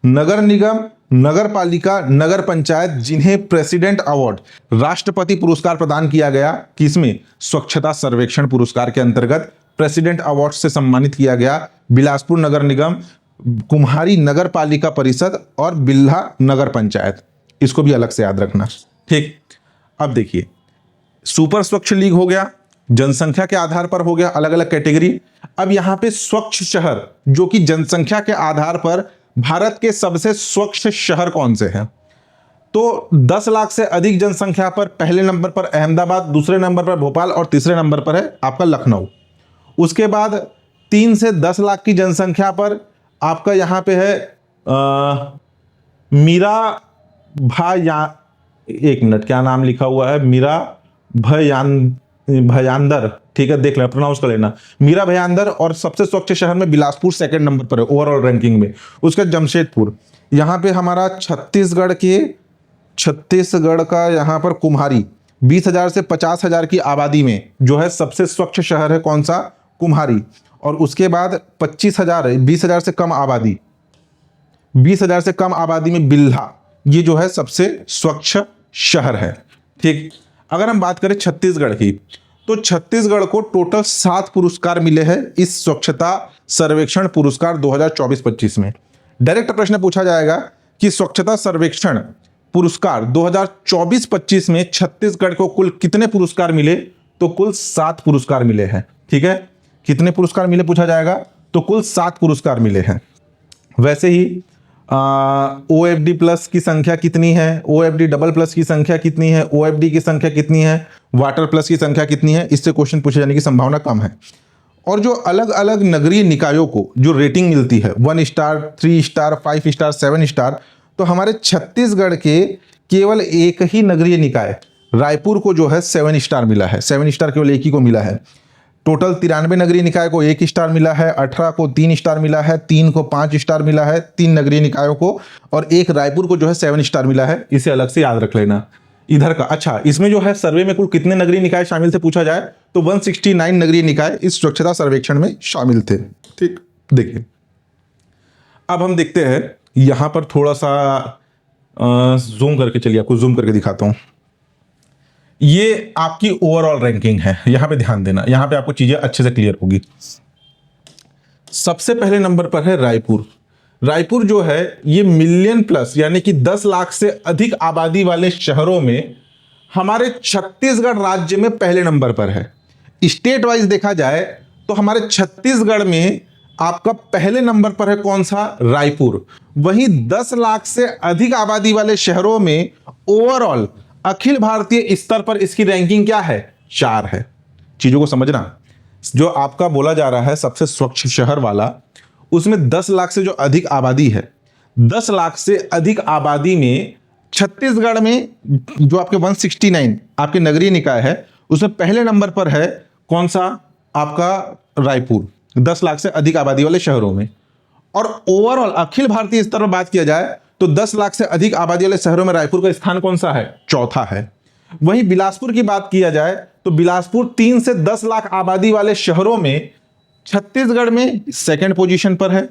नगर निगम, नगर पालिका, नगर पंचायत जिन्हें प्रेसिडेंट अवार्ड राष्ट्रपति पुरस्कार प्रदान किया गया, किसमें? स्वच्छता सर्वेक्षण पुरस्कार के अंतर्गत प्रेसिडेंट अवार्ड से सम्मानित किया गया। बिलासपुर नगर निगम, कुम्हारी नगर पालिका परिषद और बिल्हा नगर पंचायत, इसको भी अलग से याद रखना। ठीक, अब देखिए, सुपर स्वच्छ लीग हो गया, जनसंख्या के आधार पर हो गया, अलग अलग कैटेगरी। अब यहां पे स्वच्छ शहर जो कि जनसंख्या के आधार पर भारत के सबसे स्वच्छ शहर कौन से हैं? तो 10 लाख से अधिक जनसंख्या पर पहले नंबर पर अहमदाबाद, दूसरे नंबर पर भोपाल और तीसरे नंबर पर है आपका लखनऊ। उसके बाद 3 से 10 लाख की जनसंख्या पर आपका यहां पे है मीरा एक मिनट, क्या नाम लिखा हुआ है? मीरा भयांदर। ठीक है, देख लेना, प्रोनाउंस कर लेना, मीरा भयांदर। और सबसे स्वच्छ शहर में बिलासपुर 2nd नंबर पर है ओवरऑल रैंकिंग में। उसके जमशेदपुर, यहाँ पे हमारा छत्तीसगढ़ का यहाँ पर कुम्हारी 20,000 से 50,000 की आबादी में जो है सबसे स्वच्छ शहर है, कौन सा? कुम्हारी। और उसके बाद 25,000 है, 20,000 से कम आबादी, 20,000 से कम आबादी में बिल्हा, ये जो है सबसे स्वच्छ शहर है। ठीक, अगर हम बात करें छत्तीसगढ़ की, तो छत्तीसगढ़ को टोटल 7 पुरस्कार मिले हैं इस स्वच्छता सर्वेक्षण पुरस्कार 2024-25 में। डायरेक्ट प्रश्न पूछा जाएगा कि स्वच्छता सर्वेक्षण पुरस्कार 2024-25 में छत्तीसगढ़ को कुल कितने पुरस्कार मिले? तो कुल 7 पुरस्कार मिले हैं। ठीक है, कितने पुरस्कार मिले पूछा जाएगा, तो कुल 7 पुरस्कार मिले हैं। वैसे ही OFD प्लस की संख्या कितनी है, OFD डबल प्लस की संख्या कितनी है, OFD की संख्या कितनी है, वाटर प्लस की संख्या कितनी है, इससे क्वेश्चन पूछे जाने की संभावना कम है। और जो अलग अलग नगरीय निकायों को जो रेटिंग मिलती है 1 स्टार, 3 स्टार, 5 स्टार, 7 स्टार, तो हमारे छत्तीसगढ़ के केवल एक ही नगरीय निकाय रायपुर को जो है 7 स्टार मिला है। 7 स्टार केवल एक ही को मिला है। टोटल 93 नगरीय निकाय को 1 स्टार मिला है, 18 को 3 स्टार मिला है, 3 को 5 स्टार मिला है, 3 नगरीय निकायों को, और एक रायपुर को जो है 7 स्टार मिला है। इसे अलग से याद रख लेना इधर का। अच्छा, इसमें जो है सर्वे में कुल कितने नगरीय निकाय शामिल थे पूछा जाए तो 169 नगरीय निकाय इस स्वच्छता सर्वेक्षण में शामिल थे। ठीक, देखिए अब हम देखते हैं, यहां पर थोड़ा सा जूम करके चलिए, आपको जूम करके दिखाता हूं। ये आपकी ओवरऑल रैंकिंग है, यहां पे ध्यान देना, यहां पे आपको चीजें अच्छे से क्लियर होगी। सबसे पहले नंबर पर है रायपुर। रायपुर जो है ये मिलियन प्लस यानी कि 10 लाख से अधिक आबादी वाले शहरों में हमारे छत्तीसगढ़ राज्य में पहले नंबर पर है। स्टेट वाइज देखा जाए तो हमारे छत्तीसगढ़ में आपका पहले नंबर पर है कौन सा? रायपुर। वहीं 10 लाख से अधिक आबादी वाले शहरों में ओवरऑल अखिल भारतीय स्तर पर इसकी रैंकिंग क्या है? 4 है। चीजों को समझना, जो आपका बोला जा रहा है सबसे स्वच्छ शहर वाला, उसमें 10 लाख से जो अधिक आबादी है, 10 लाख से अधिक आबादी में छत्तीसगढ़ में जो आपके 169 आपके नगरीय निकाय है, उसमें पहले नंबर पर है कौन सा? आपका रायपुर, 10 लाख से अधिक आबादी वाले शहरों में। और ओवरऑल अखिल भारतीय स्तर पर बात किया जाए तो 10 लाख से अधिक आबादी वाले शहरों में रायपुर का स्थान कौन सा है? चौथा है। वहीं बिलासपुर की बात किया जाए तो बिलासपुर 3 से 10 लाख आबादी वाले शहरों में छत्तीसगढ़ में सेकंड पोजीशन पर है,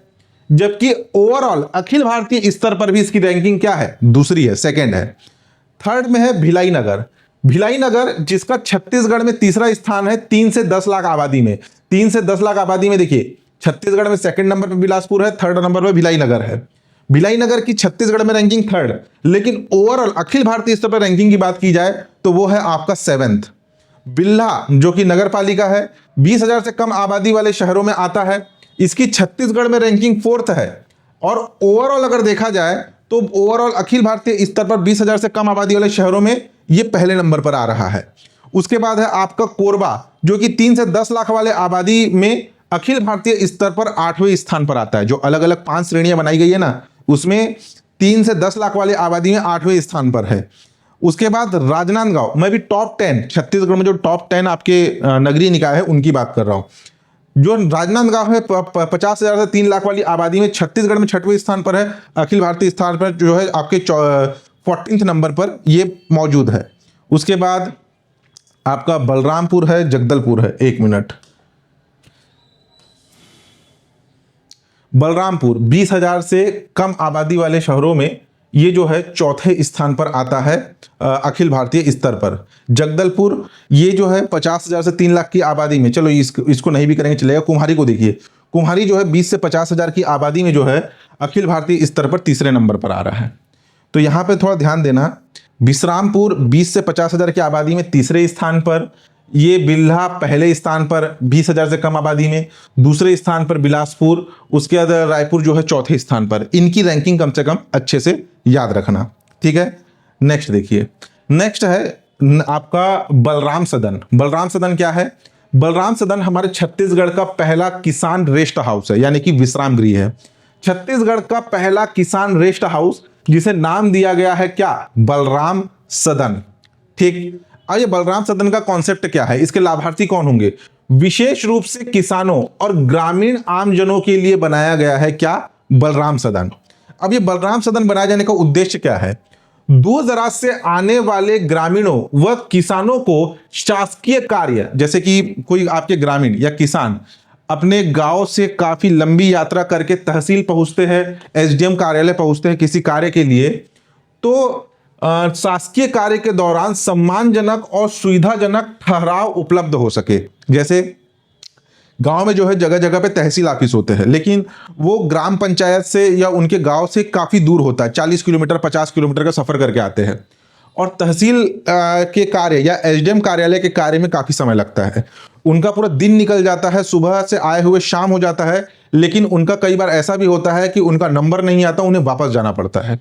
जबकि ओवरऑल अखिल भारतीय स्तर पर भी इसकी रैंकिंग क्या है, दूसरी है, सेकंड है। थर्ड में है भिलाई नगर। भिलाई नगर जिसका छत्तीसगढ़ में तीसरा स्थान है 3 से 10 लाख आबादी में। 3 से 10 लाख आबादी में देखिए छत्तीसगढ़ में सेकंड नंबर पर बिलासपुर है, थर्ड नंबर पर भिलाई नगर है। भिलाई नगर की छत्तीसगढ़ में रैंकिंग थर्ड, लेकिन ओवरऑल अखिल भारतीय स्तर पर रैंकिंग की बात की जाए तो वो है आपका 7th। बिल्हा जो कि नगर पालिका है, 20,000 से कम आबादी वाले शहरों में आता है, इसकी छत्तीसगढ़ में रैंकिंग 4th है। और ओवरऑल अगर देखा जाए तो ओवरऑल अखिल भारतीय स्तर पर 20,000 से कम आबादी वाले शहरों में ये पहले नंबर पर आ रहा है। उसके बाद है आपका कोरबा जो कि 3 से 10 लाख वाले आबादी में अखिल भारतीय स्तर पर 8वें स्थान पर आता है। जो अलग अलग 5 श्रेणियां बनाई गई है ना, उसमें 3 से 10 लाख वाले आबादी में 8वें स्थान पर है। उसके बाद राजनांदगांव में भी टॉप 10, छत्तीसगढ़ में जो टॉप 10 आपके नगरीय निकाय है उनकी बात कर रहा हूं। जो राजनांदगांव है 50,000 से 3 लाख वाली आबादी में छत्तीसगढ़ में 6वें स्थान पर है, अखिल भारतीय स्थान पर जो है आपके 14th नंबर पर ये मौजूद है। उसके बाद आपका बलरामपुर है, जगदलपुर है, 1 मिनट। बलरामपुर 20,000 से कम आबादी वाले शहरों में ये जो है 4थे स्थान पर आता है अखिल भारतीय स्तर पर। जगदलपुर ये जो है 50,000 से 3 लाख की आबादी में, चलो इसको नहीं भी करेंगे चलेगा। कुम्हारी को देखिए, कुम्हारी जो है 20 से 50,000 की आबादी में जो है अखिल भारतीय स्तर पर तीसरे नंबर पर आ रहा है। तो यहाँ पे थोड़ा ध्यान देना, विश्रामपुर 20 से 50,000 की आबादी में तीसरे स्थान पर, ये बिल्हा पहले स्थान पर 20,000 से कम आबादी में, दूसरे स्थान पर बिलासपुर, उसके बाद रायपुर जो है 4थे स्थान पर। इनकी रैंकिंग कम से कम अच्छे से याद रखना, ठीक है। नेक्स्ट देखिए, नेक्स्ट है आपका बलराम सदन। बलराम सदन क्या है? बलराम सदन हमारे छत्तीसगढ़ का पहला किसान रेस्ट हाउस है, यानी कि विश्राम गृह है। छत्तीसगढ़ का पहला किसान रेस्ट हाउस जिसे नाम दिया गया है क्या? बलराम सदन, ठीक। अब ये बलराम सदन का कॉन्सेप्ट क्या है, इसके लाभार्थी कौन होंगे? विशेष रूप से किसानों और ग्रामीण आमजनों के लिए बनाया गया है क्या? बलराम सदन। अब ये बलराम सदन बनाए जाने का उद्देश्य क्या है? दूर दराज से आने वाले ग्रामीणों व किसानों को शासकीय कार्य, जैसे कि कोई आपके ग्रामीण या किसान अपने गांव से काफी लंबी यात्रा करके तहसील पहुंचते हैं, एसडीएम कार्यालय पहुंचते हैं किसी कार्य के लिए, तो शासकीय कार्य के दौरान सम्मानजनक और सुविधाजनक ठहराव उपलब्ध हो सके। जैसे गांव में जो है जगह जगह पे तहसील ऑफिस होते हैं, लेकिन वो ग्राम पंचायत से या उनके गांव से काफ़ी दूर होता है, 40 किलोमीटर 50 किलोमीटर का सफ़र करके आते हैं। और तहसील के कार्य या एसडीएम कार्यालय के कार्य में काफ़ी समय लगता है, उनका पूरा दिन निकल जाता है, सुबह से आए हुए शाम हो जाता है। लेकिन उनका कई बार ऐसा भी होता है कि उनका नंबर नहीं आता, उन्हें वापस जाना पड़ता है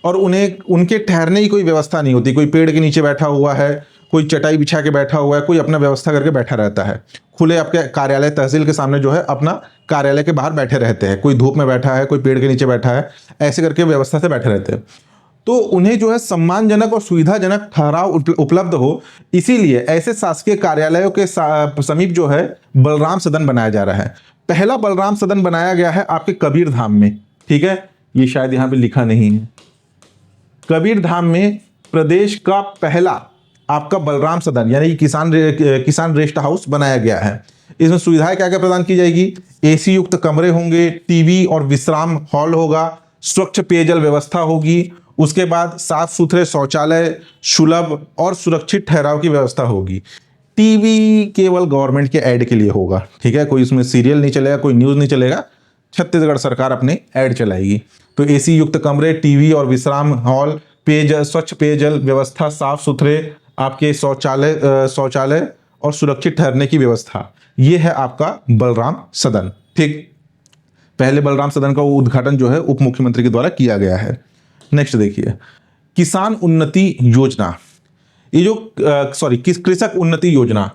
और उन्हें उनके ठहरने की कोई व्यवस्था नहीं होती। कोई पेड़ के नीचे बैठा हुआ है, कोई चटाई बिछा के बैठा हुआ है, कोई अपना व्यवस्था करके बैठा रहता है। खुले आपके कार्यालय तहसील के सामने जो है अपना कार्यालय के बाहर बैठे रहते हैं, कोई धूप में बैठा है, कोई पेड़ के नीचे बैठा है, ऐसे करके व्यवस्था से बैठे रहते हैं। तो उन्हें जो है सम्मानजनक और सुविधाजनक ठहराव उपलब्ध हो, इसीलिए ऐसे शासकीय कार्यालयों के समीप जो है बलराम सदन बनाया जा रहा है। पहला बलराम सदन बनाया गया है आपके कबीर धाम में, ठीक है, ये शायद यहाँ पे लिखा नहीं है। कबीर धाम में प्रदेश का पहला आपका बलराम सदन यानी किसान रेस्ट हाउस बनाया गया है। इसमें सुविधाएं क्या क्या प्रदान की जाएगी? एसी युक्त कमरे होंगे, टीवी और विश्राम हॉल होगा, स्वच्छ पेयजल व्यवस्था होगी, उसके बाद साफ सुथरे शौचालय, सुलभ और सुरक्षित ठहराव की व्यवस्था होगी। टीवी केवल गवर्नमेंट के ऐड के लिए होगा, ठीक है, कोई इसमें सीरियल नहीं चलेगा, कोई न्यूज़ नहीं चलेगा, छत्तीसगढ़ सरकार अपने ऐड चलाएगी। तो एसी युक्त कमरे, टीवी और विश्राम हॉल, पेयजल, स्वच्छ पेयजल व्यवस्था, साफ सुथरे आपके शौचालय और सुरक्षित ठहरने की व्यवस्था, ये है आपका बलराम सदन, ठीक। पहले बलराम सदन का उद्घाटन जो है उप मुख्यमंत्री के द्वारा किया गया है। नेक्स्ट देखिए, किसान उन्नति योजना, ये जो कृषक उन्नति योजना,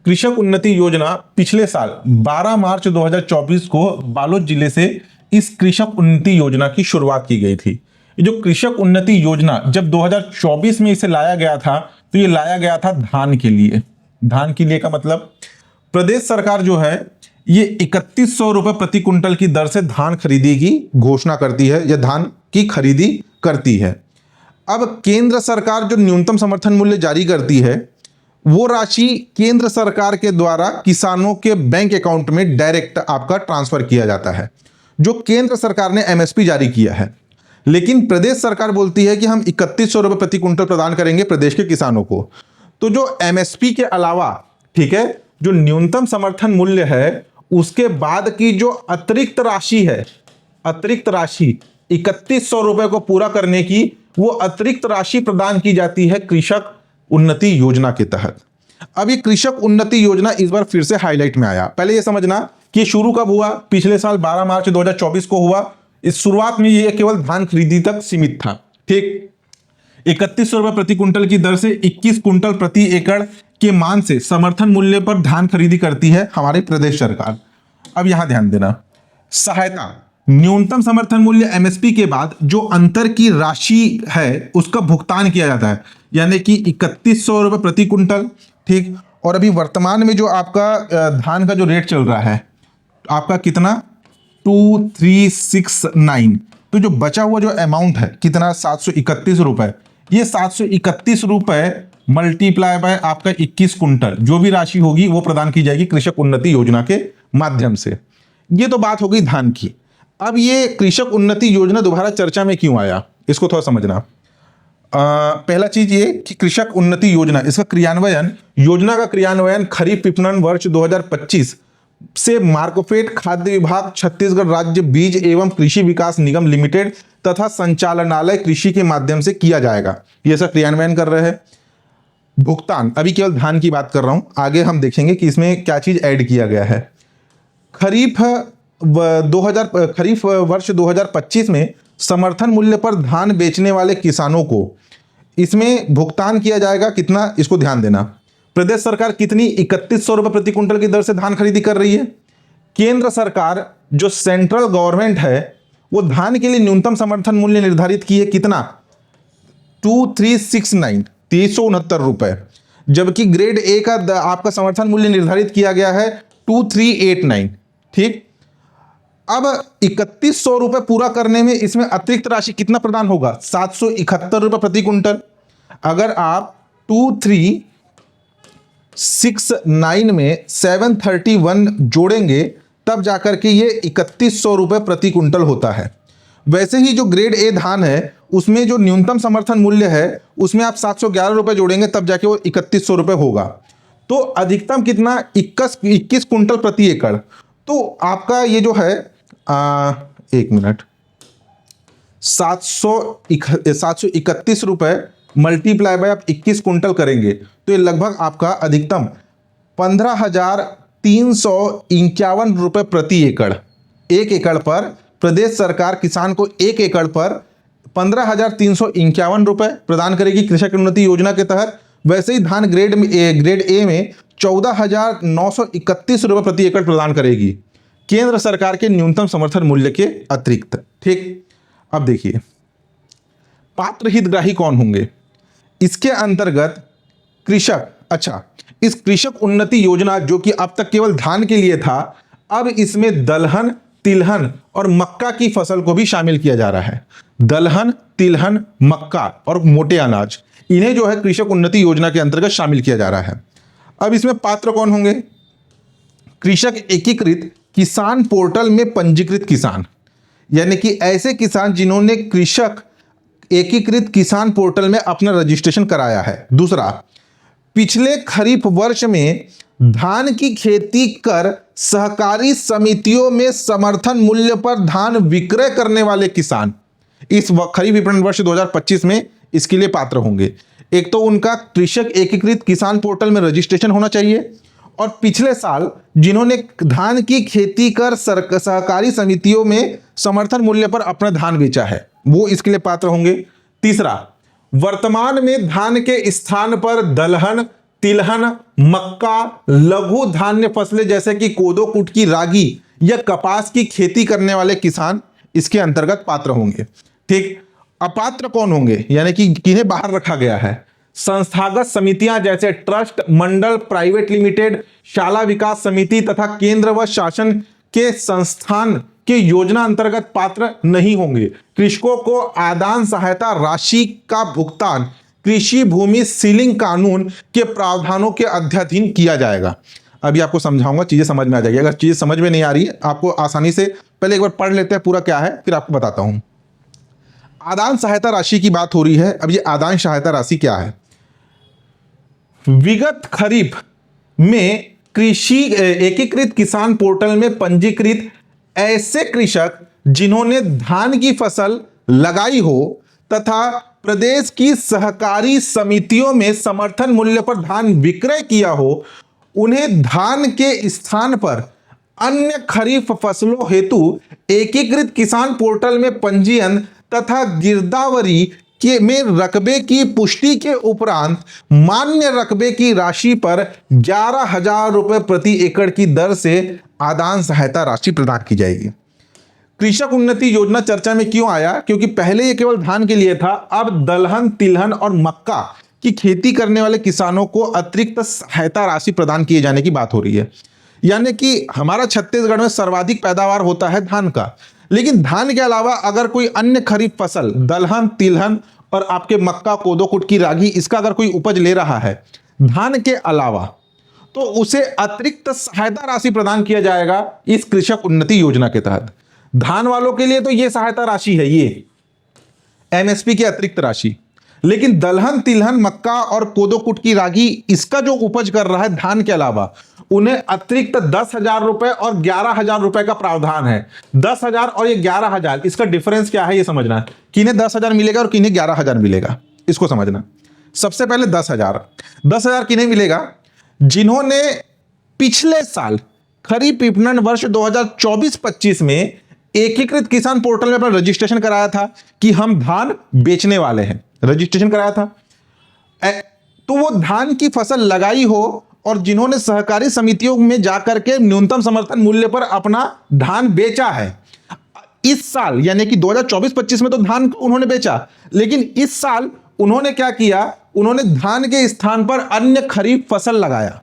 कृषक उन्नति योजना पिछले साल 12 मार्च 2024 को बालोद जिले से इस कृषक उन्नति योजना की शुरुआत की गई थी। ये जो कृषक उन्नति योजना जब 2024 में इसे लाया गया था, तो ये लाया गया था धान के लिए। धान के लिए का मतलब प्रदेश सरकार जो है ये 3100 रुपये प्रति कुंटल की दर से धान खरीदी की घोषणा करती है या धान की खरीदी करती है। अब केंद्र सरकार जो न्यूनतम समर्थन मूल्य जारी करती है, वो राशि केंद्र सरकार के द्वारा किसानों के बैंक अकाउंट में डायरेक्ट आपका ट्रांसफर किया जाता है, जो केंद्र सरकार ने एमएसपी जारी किया है। लेकिन प्रदेश सरकार बोलती है कि हम 3100 रुपये प्रति कुंटल प्रदान करेंगे प्रदेश के किसानों को। तो जो एमएसपी के अलावा, ठीक है, जो न्यूनतम समर्थन मूल्य है, उसके बाद की जो अतिरिक्त राशि है, अतिरिक्त राशि 3100 रुपये को पूरा करने की, वो अतिरिक्त राशि प्रदान की जाती है कृषक उन्नति योजना के तहत। अब ये कृषक उन्नति योजना इस बार फिर से हाईलाइट में आया। पहले ये समझना कि शुरू कब हुआ, पिछले साल 12 मार्च 2024 को हुआ। इस शुरुआत में ये केवल धान खरीदी तक सीमित था, ठीक। 3100 रुपये प्रति कुंटल की दर से 21 कुंटल प्रति एकड़ के मान से समर्थन मूल्य पर धान खरीदी करती है हमारी प्रदेश सरकार। अब यहां ध्यान देना, सहायता न्यूनतम समर्थन मूल्य एमएसपी के बाद जो अंतर की राशि है उसका भुगतान किया जाता है, यानी कि 3100 रुपये प्रति कुंटल, ठीक। और अभी वर्तमान में जो आपका धान का जो रेट चल रहा है आपका कितना, 2369। तो जो बचा हुआ जो अमाउंट है कितना, 731 रुपये। ये 731 रुपये मल्टीप्लाई बाय आपका 21 कुंटल, जो भी राशि होगी वो प्रदान की जाएगी कृषक उन्नति योजना के माध्यम से। ये तो बात हो गई धान की। अब ये कृषक उन्नति योजना दोबारा चर्चा में क्यों आया, इसको थोड़ा समझना। पहला चीज ये कि कृषक उन्नति योजना, इसका क्रियान्वयन, योजना का क्रियान्वयन खरीफ विपणन वर्ष 2025 से मार्कफेड खाद्य विभाग, छत्तीसगढ़ राज्य बीज एवं कृषि विकास निगम लिमिटेड तथा संचालनालय कृषि के माध्यम से किया जाएगा। ये सब क्रियान्वयन कर रहे हैं। भुगतान, अभी केवल धान की बात कर रहा हूं, आगे हम देखेंगे कि इसमें क्या चीज ऐड किया गया है। खरीफ वर्ष 2025 में समर्थन मूल्य पर धान बेचने वाले किसानों को इसमें भुगतान किया जाएगा कितना, इसको ध्यान देना। प्रदेश सरकार कितनी, 3100 रुपये प्रति कुंटल की दर से धान खरीदी कर रही है। केंद्र सरकार जो सेंट्रल गवर्नमेंट है वो धान के लिए न्यूनतम समर्थन मूल्य निर्धारित की है कितना, 2369, 369 रुपये, जबकि ग्रेड ए का आपका समर्थन मूल्य निर्धारित किया गया है 2389, ठीक। अब 3100 रुपये पूरा करने में इसमें अतिरिक्त राशि कितना प्रदान होगा, 771 रुपये प्रति कुंटल। अगर आप 2369 में 731 जोड़ेंगे तब जाकर के ये 3100 रुपये प्रति कुंटल होता है। वैसे ही जो ग्रेड ए धान है उसमें जो न्यूनतम समर्थन मूल्य है उसमें आप 711 रुपये जोड़ेंगे तब जाके वो 3100 रुपये होगा। तो अधिकतम कितना, 21 कुंटल प्रति एकड़। तो आपका ये जो है 731 रुपये मल्टीप्लाई बाय आप 21 कुंटल करेंगे तो ये लगभग आपका अधिकतम 15,351 रुपये प्रति एकड़, एक एकड़ पर प्रदेश सरकार किसान को एक एकड़ पर 15,351 रुपये प्रदान करेगी कृषक उन्नति योजना के तहत। वैसे ही धान ग्रेड ए में 14,931 रुपये प्रति एकड़ प्रदान करेगी केंद्र सरकार के न्यूनतम समर्थन मूल्य के अतिरिक्त, ठीक। अब देखिए पात्र हितग्राही कौन होंगे इसके अंतर्गत, कृषक, अच्छा, इस कृषक उन्नति योजना जो कि अब तक केवल धान के लिए था, अब इसमें दलहन, तिलहन और मक्का की फसल को भी शामिल किया जा रहा है। दलहन, तिलहन, मक्का और मोटे अनाज, इन्हें जो है कृषक उन्नति योजना के अंतर्गत शामिल किया जा रहा है। अब इसमें पात्र कौन होंगे, कृषक एकीकृत किसान पोर्टल में पंजीकृत किसान, यानी कि ऐसे किसान जिन्होंने कृषक एकीकृत किसान पोर्टल में अपना रजिस्ट्रेशन कराया है। दूसरा, पिछले खरीफ वर्ष में धान की खेती कर सहकारी समितियों में समर्थन मूल्य पर धान विक्रय करने वाले किसान इस खरीफ विपणन वर्ष 2025 में इसके लिए पात्र होंगे। एक तो उनका कृषक एकीकृत किसान पोर्टल में रजिस्ट्रेशन होना चाहिए, और पिछले साल जिन्होंने धान की खेती कर सहकारी समितियों में समर्थन मूल्य पर अपना धान बेचा है वो इसके लिए पात्र होंगे। तीसरा, वर्तमान में धान के स्थान पर दलहन, तिलहन, मक्का, लघु धान्य फसलें जैसे कि कोदो, कुटकी, रागी या कपास की खेती करने वाले किसान इसके अंतर्गत पात्र होंगे, ठीक। अपात्र कौन होंगे, यानी कि किन्हें बाहर रखा गया है, संस्थागत समितियां जैसे ट्रस्ट, मंडल, प्राइवेट लिमिटेड, शाला विकास समिति तथा केंद्र व शासन के संस्थान के योजना अंतर्गत पात्र नहीं होंगे। कृषकों को आदान सहायता राशि का भुगतान कृषि भूमि सीलिंग कानून के प्रावधानों के अध्ययन किया जाएगा। अभी आपको समझाऊंगा, चीजें समझ में आ जाएगी। अगर चीज समझ में नहीं आ रही है आपको आसानी से पहले एक बार पढ़ लेते हैं पूरा क्या है, फिर आपको बताता हूं। आदान सहायता राशि की बात हो रही है। अब ये आदान सहायता राशि क्या है? विगत खरीफ में कृषि एकीकृत किसान पोर्टल में पंजीकृत ऐसे कृषक जिन्होंने धान की फसल लगाई हो तथा प्रदेश की सहकारी समितियों में समर्थन मूल्य पर धान विक्रय किया हो, उन्हें धान के स्थान पर अन्य खरीफ फसलों हेतु एकीकृत किसान पोर्टल में पंजीयन तथा गिरदावरी के में रकबे की पुष्टि के उपरांत मान्य रकबे की राशि पर 11,000 रुपए प्रति एकड़ की दर से आदान सहायता राशि प्रदान की जाएगी। कृषक उन्नति योजना चर्चा में क्यों आया? क्योंकि पहले ये केवल धान के लिए था, अब दलहन, तिलहन और मक्का की खेती करने वाले किसानों को अतिरिक्त सहायता राशि प्रदान किए जाने की बात हो रही है। यानी कि हमारा छत्तीसगढ़ में सर्वाधिक पैदावार होता है धान का, लेकिन धान के अलावा अगर कोई अन्य खरीफ फसल दलहन, तिलहन और आपके मक्का, कोदो, कुटकी, रागी, इसका अगर कोई उपज ले रहा है धान के अलावा, तो उसे अतिरिक्त सहायता राशि प्रदान किया जाएगा इस कृषक उन्नति योजना के तहत। धान वालों के लिए तो यह सहायता राशि है, ये एमएसपी की अतिरिक्त राशि। लेकिन दलहन, तिलहन, मक्का और कोदो, कुटकी, रागी, इसका जो उपज कर रहा है धान के अलावा, उन्हें अतिरिक्त 10,000 रुपए और 11,000 रुपए का प्रावधान है। 10,000 और ये 11,000, इसका डिफरेंस क्या है ये समझना है। किन्हें 10,000 मिलेगा और किन्हें 11,000 मिलेगा, इसको समझना। सबसे पहले 10,000 किन्हें मिलेगा? जिन्होंने पिछले साल खरीफ विपणन वर्ष 2024-25 में एकीकृत किसान पोर्टल में अपना रजिस्ट्रेशन कराया था कि हम धान बेचने वाले हैं, रजिस्ट्रेशन कराया था, तो वो धान की फसल लगाई हो और जिन्होंने सहकारी समितियों में जाकर के न्यूनतम समर्थन मूल्य पर अपना धान बेचा है। इस साल यानी कि 2024-25 में तो धान उन्होंने बेचा, लेकिन इस साल उन्होंने क्या किया? उन्होंने धान के स्थान पर अन्य खरीफ फसल लगाया।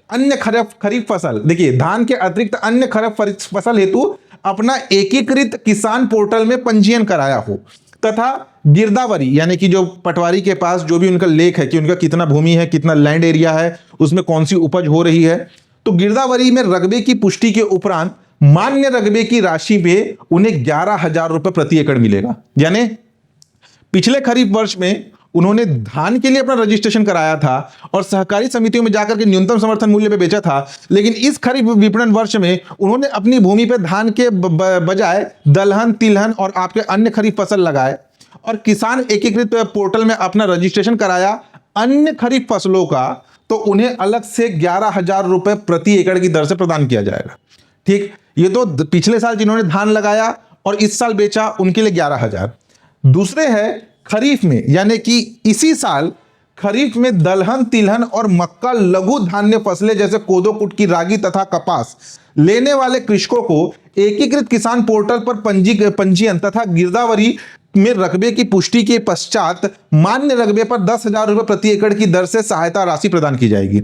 अन्य खरीफ फसल, देखिए, धान के अतिरिक्त अन्य खरीफ फसल हेतु अपना एकीकृत किसान पोर्टल में पंजीयन कराया हो तथा गिरदावरी यानी कि जो पटवारी के पास जो भी उनका लेख है कि उनका कितना भूमि है, कितना लैंड एरिया है, उसमें कौन सी उपज हो रही है, तो गिरदावरी में रकबे की पुष्टि के उपरांत मान्य रकबे की राशि में उन्हें 11,000 रुपए प्रति एकड़ मिलेगा। यानी पिछले खरीफ वर्ष में उन्होंने धान के लिए अपना रजिस्ट्रेशन कराया था और सहकारी समितियों में जाकर के न्यूनतम समर्थन मूल्य पे बेचा था, लेकिन इस खरीफ विपणन वर्ष में उन्होंने अपनी भूमि पे धान के बजाय दलहन, तिलहन और आपके अन्य खरीफ फसल लगाए और किसान एकीकृत पोर्टल में अपना रजिस्ट्रेशन कराया अन्य खरीफ फसलों का, तो उन्हें अलग से 11,000 रुपए प्रति एकड़ की दर से प्रदान किया जाएगा। ठीक, ये तो पिछले साल जिन्होंने धान लगाया और इस साल बेचा उनके लिए 11,000। दूसरे है खरीफ में, यानी कि इसी साल खरीफ में दलहन, तिलहन और मक्का लघु धान्य फसलें जैसे कोदो, कुटकी, रागी तथा कपास लेने वाले कृषकों को एकीकृत किसान पोर्टल पर पंजीयन तथा गिरदावरी में रकबे की पुष्टि के पश्चात मान्य रकबे पर 10,000 रुपए प्रति एकड़ की दर से सहायता राशि प्रदान की जाएगी।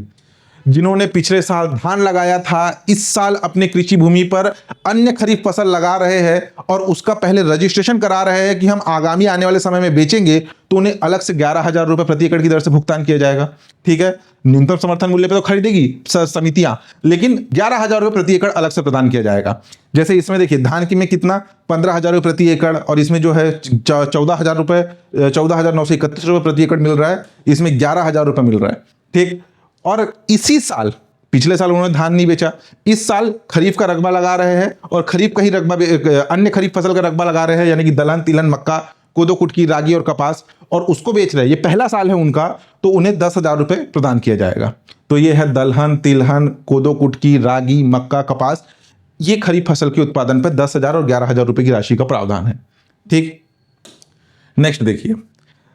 जिन्होंने पिछले साल धान लगाया था, इस साल अपने कृषि भूमि पर अन्य खरीफ फसल लगा रहे हैं और उसका पहले रजिस्ट्रेशन करा रहे हैं कि हम आगामी आने वाले समय में बेचेंगे, तो उन्हें अलग से 11,000 रुपए प्रति एकड़ की दर से भुगतान किया जाएगा। ठीक है, न्यूनतम समर्थन मूल्य पर तो खरीदेगी समितियां, लेकिन 11,000 रुपए प्रति एकड़ अलग से प्रदान किया जाएगा। जैसे इसमें देखिए धान की में कितना 15,000 रुपए प्रति एकड़ और इसमें जो है 14,000 रुपए 14,931 रुपए प्रति एकड़ मिल रहा है, इसमें 11,000 रुपए मिल रहा है। ठीक, और इसी साल, पिछले साल उन्होंने धान नहीं बेचा, इस साल खरीफ का रकबा लगा रहे हैं और खरीफ का ही रकबा अन्य खरीफ फसल का रकबा लगा रहे हैं, यानी कि दलहन, तिलहन, मक्का, कोदो, कुटकी, रागी और कपास, और उसको बेच रहे हैं। ये पहला साल है उनका, तो उन्हें 10,000 रुपए प्रदान किया जाएगा। तो ये है दलहन, तिलहन, कोदो, कुटकी, रागी, मक्का, कपास, ये खरीफ फसल के उत्पादन पर 10,000 और 11,000 रुपए की राशि का प्रावधान है। ठीक, नेक्स्ट देखिए,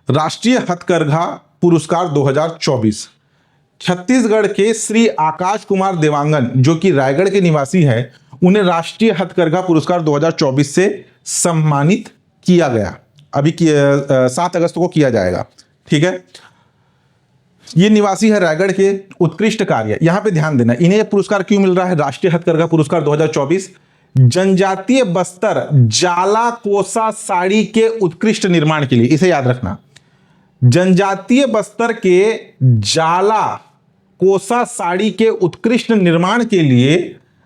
राष्ट्रीय हथकरघा पुरस्कार 2024। छत्तीसगढ़ के श्री आकाश कुमार देवांगन, जो कि रायगढ़ के निवासी हैं, उन्हें राष्ट्रीय हथकरघा पुरस्कार 2024 से सम्मानित किया गया। अभी 7 अगस्त को किया जाएगा। ठीक है, ये निवासी है रायगढ़ के, उत्कृष्ट कार्य, यहां पे ध्यान देना, इन्हें पुरस्कार क्यों मिल रहा है? राष्ट्रीय हथकरघा पुरस्कार 2024 जनजातीय बस्तर जाला कोसा साड़ी के उत्कृष्ट निर्माण के लिए, इसे याद रखना, जनजातीय बस्तर के जाला कोसा साड़ी के उत्कृष्ट निर्माण के लिए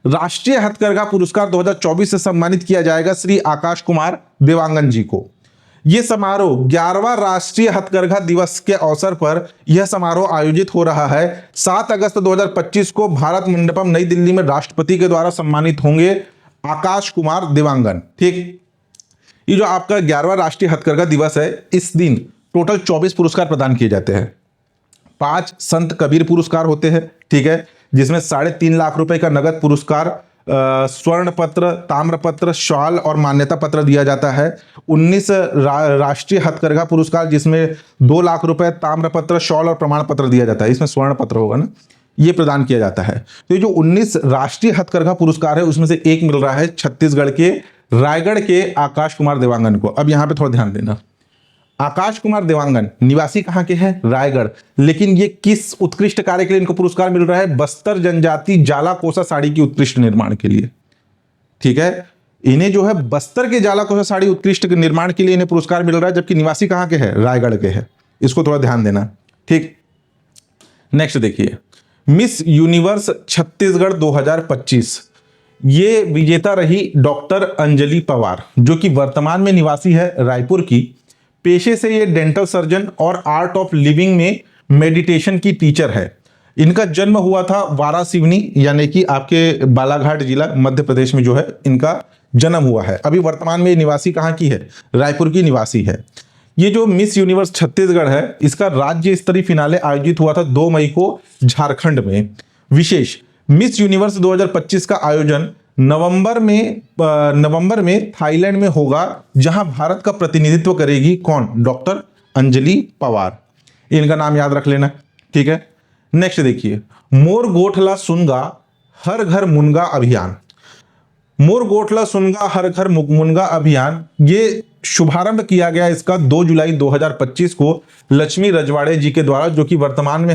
राष्ट्रीय हथकरघा पुरस्कार 2024 से सम्मानित किया जाएगा श्री आकाश कुमार देवांगन जी को। यह समारोह 11वां राष्ट्रीय हथकरघा दिवस के अवसर पर यह समारोह आयोजित हो रहा है। 7 अगस्त 2025 को भारत मंडपम नई दिल्ली में राष्ट्रपति के द्वारा सम्मानित होंगे आकाश कुमार देवांगन। ठीक, ये जो आपका 11वां राष्ट्रीय हथकरघा दिवस है, इस दिन टोटल 24 पुरस्कार प्रदान किए जाते हैं। 5 संत कबीर पुरस्कार होते हैं, ठीक है, जिसमें 3.5 लाख रुपए का नगद पुरस्कार, स्वर्ण पत्र, ताम्र पत्र, शॉल और मान्यता पत्र दिया जाता है। 19 राष्ट्रीय हथकरघा पुरस्कार, जिसमें 2 लाख रुपए, ताम्र पत्र, शॉल और प्रमाण पत्र दिया जाता है। इसमें स्वर्ण पत्र होगा ना, ये प्रदान किया जाता है। तो ये जो 19 राष्ट्रीय हथकरघा पुरस्कार है, उसमें से एक मिल रहा है छत्तीसगढ़ के रायगढ़ के आकाश कुमार देवांगन को। अब यहां पे थोड़ा ध्यान देना, आकाश कुमार देवांगन निवासी कहां के हैं? रायगढ़। लेकिन ये किस उत्कृष्ट कार्य के लिए इनको पुरस्कार मिल रहा है? बस्तर जनजाति जाला कोसा साड़ी की उत्कृष्ट निर्माण के लिए। ठीक है, इन्हें जो है बस्तर के जाला कोसा साड़ी उत्कृष्ट निर्माण के लिए इन्हें पुरस्कार मिल रहा है, जबकि निवासी कहां के हैं? रायगढ़ के हैं। इसको थोड़ा ध्यान देना। ठीक, नेक्स्ट देखिए, मिस यूनिवर्स छत्तीसगढ़ 2025, ये विजेता रही डॉक्टर अंजलि पवार, जो कि वर्तमान में निवासी है रायपुर की। पेशे से ये डेंटल सर्जन और आर्ट ऑफ लिविंग में मेडिटेशन की टीचर है। इनका जन्म हुआ था वारासिवनी, यानी कि आपके बालाघाट जिला मध्य प्रदेश में जो है इनका जन्म हुआ है। अभी वर्तमान में निवासी कहाँ की है? रायपुर की निवासी है। ये जो मिस यूनिवर्स छत्तीसगढ़ है, इसका राज्य स्तरीय फिनाले आयोजित हुआ था 2 मई को झारखंड में। विशेष मिस यूनिवर्स 2025 का आयोजन नवंबर में थाईलैंड में होगा, जहां भारत का प्रतिनिधित्व करेगी कौन? डॉक्टर अंजलि पवार। इनका नाम याद रख लेना। ठीक है, नेक्स्ट देखिए, मोर गोठला सुनगा हर घर मुनगा अभियान। मोर गोठला सुनगा हर घर मुनगा अभियान, ये शुभारंभ किया गया इसका 2 जुलाई 2025 को लक्ष्मी रजवाड़े जी के द्वारा, जो कि वर्तमान में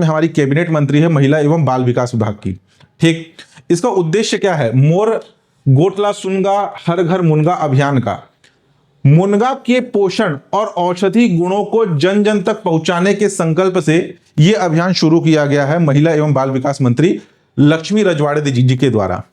हमारी कैबिनेट मंत्री है महिला एवं बाल विकास विभाग की। ठीक, इसका उद्देश्य क्या है? मोर गोठला सुनगा हर घर मुनगा अभियान का मुनगा के पोषण और औषधि गुणों को जन जन तक पहुंचाने के संकल्प से यह अभियान शुरू किया गया है महिला एवं बाल विकास मंत्री लक्ष्मी रजवाड़े जी के द्वारा।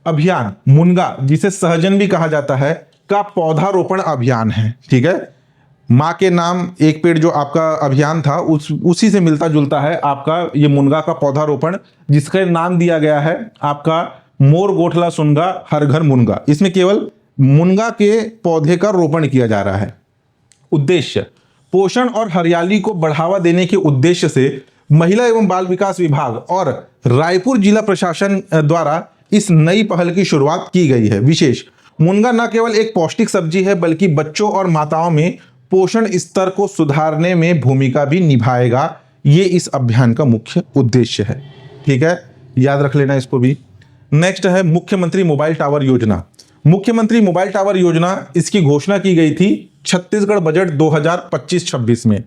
अभियान मुनगा, जिसे सहजन भी कहा जाता है, का पौधारोपण अभियान है। ठीक है, माँ के नाम एक पेड़ जो आपका अभियान था उसी से मिलता जुलता है आपका ये मुनगा का पौधारोपण, जिसका नाम दिया गया है आपका मोर गोठला सुनगा हर घर मुनगा। इसमें केवल मुनगा के पौधे का रोपण किया जा रहा है। उद्देश्य, पोषण और हरियाली को बढ़ावा देने के उद्देश्य से महिला एवं बाल विकास विभाग और रायपुर जिला प्रशासन द्वारा इस नई पहल की शुरुआत की गई है। विशेष, मुनगा न केवल एक पौष्टिक सब्जी है, बल्कि बच्चों और माताओं में पोषण स्तर को सुधारने में भूमिका भी निभाएगा। ये इस अभियान का मुख्य उद्देश्य है। ठीक है, याद रख लेना इसको भी। नेक्स्ट है मुख्यमंत्री मोबाइल टावर योजना। मुख्यमंत्री मोबाइल टावर योजना, इसकी घोषणा की गई थी छत्तीसगढ़ बजट 2025-26 में।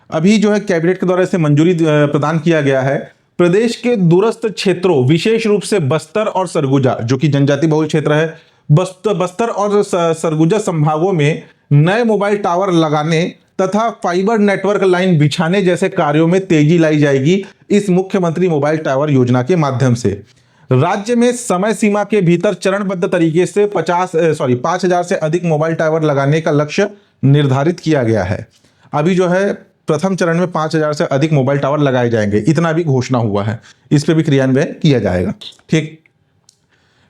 अभी जो है कैबिनेट के द्वारा इसे मंजूरी प्रदान किया गया है। प्रदेश के दूरस्थ क्षेत्रों, विशेष रूप से बस्तर और सरगुजा, जो कि जनजाति बहुल क्षेत्र है, बस्तर और सरगुजा संभागों में नए मोबाइल टावर लगाने तथा फाइबर नेटवर्क लाइन बिछाने जैसे कार्यों में तेजी लाई जाएगी इस मुख्यमंत्री मोबाइल टावर योजना के माध्यम से। राज्य में समय सीमा के भीतर चरणबद्ध तरीके से 5,000 से अधिक मोबाइल टावर लगाने का लक्ष्य निर्धारित किया गया है। अभी जो है प्रथम चरण में 5,000 से अधिक मोबाइल टावर लगाए जाएंगे, इतना भी घोषणा हुआ है। इस पे भी क्रियान्वयन किया जाएगा। ठीक,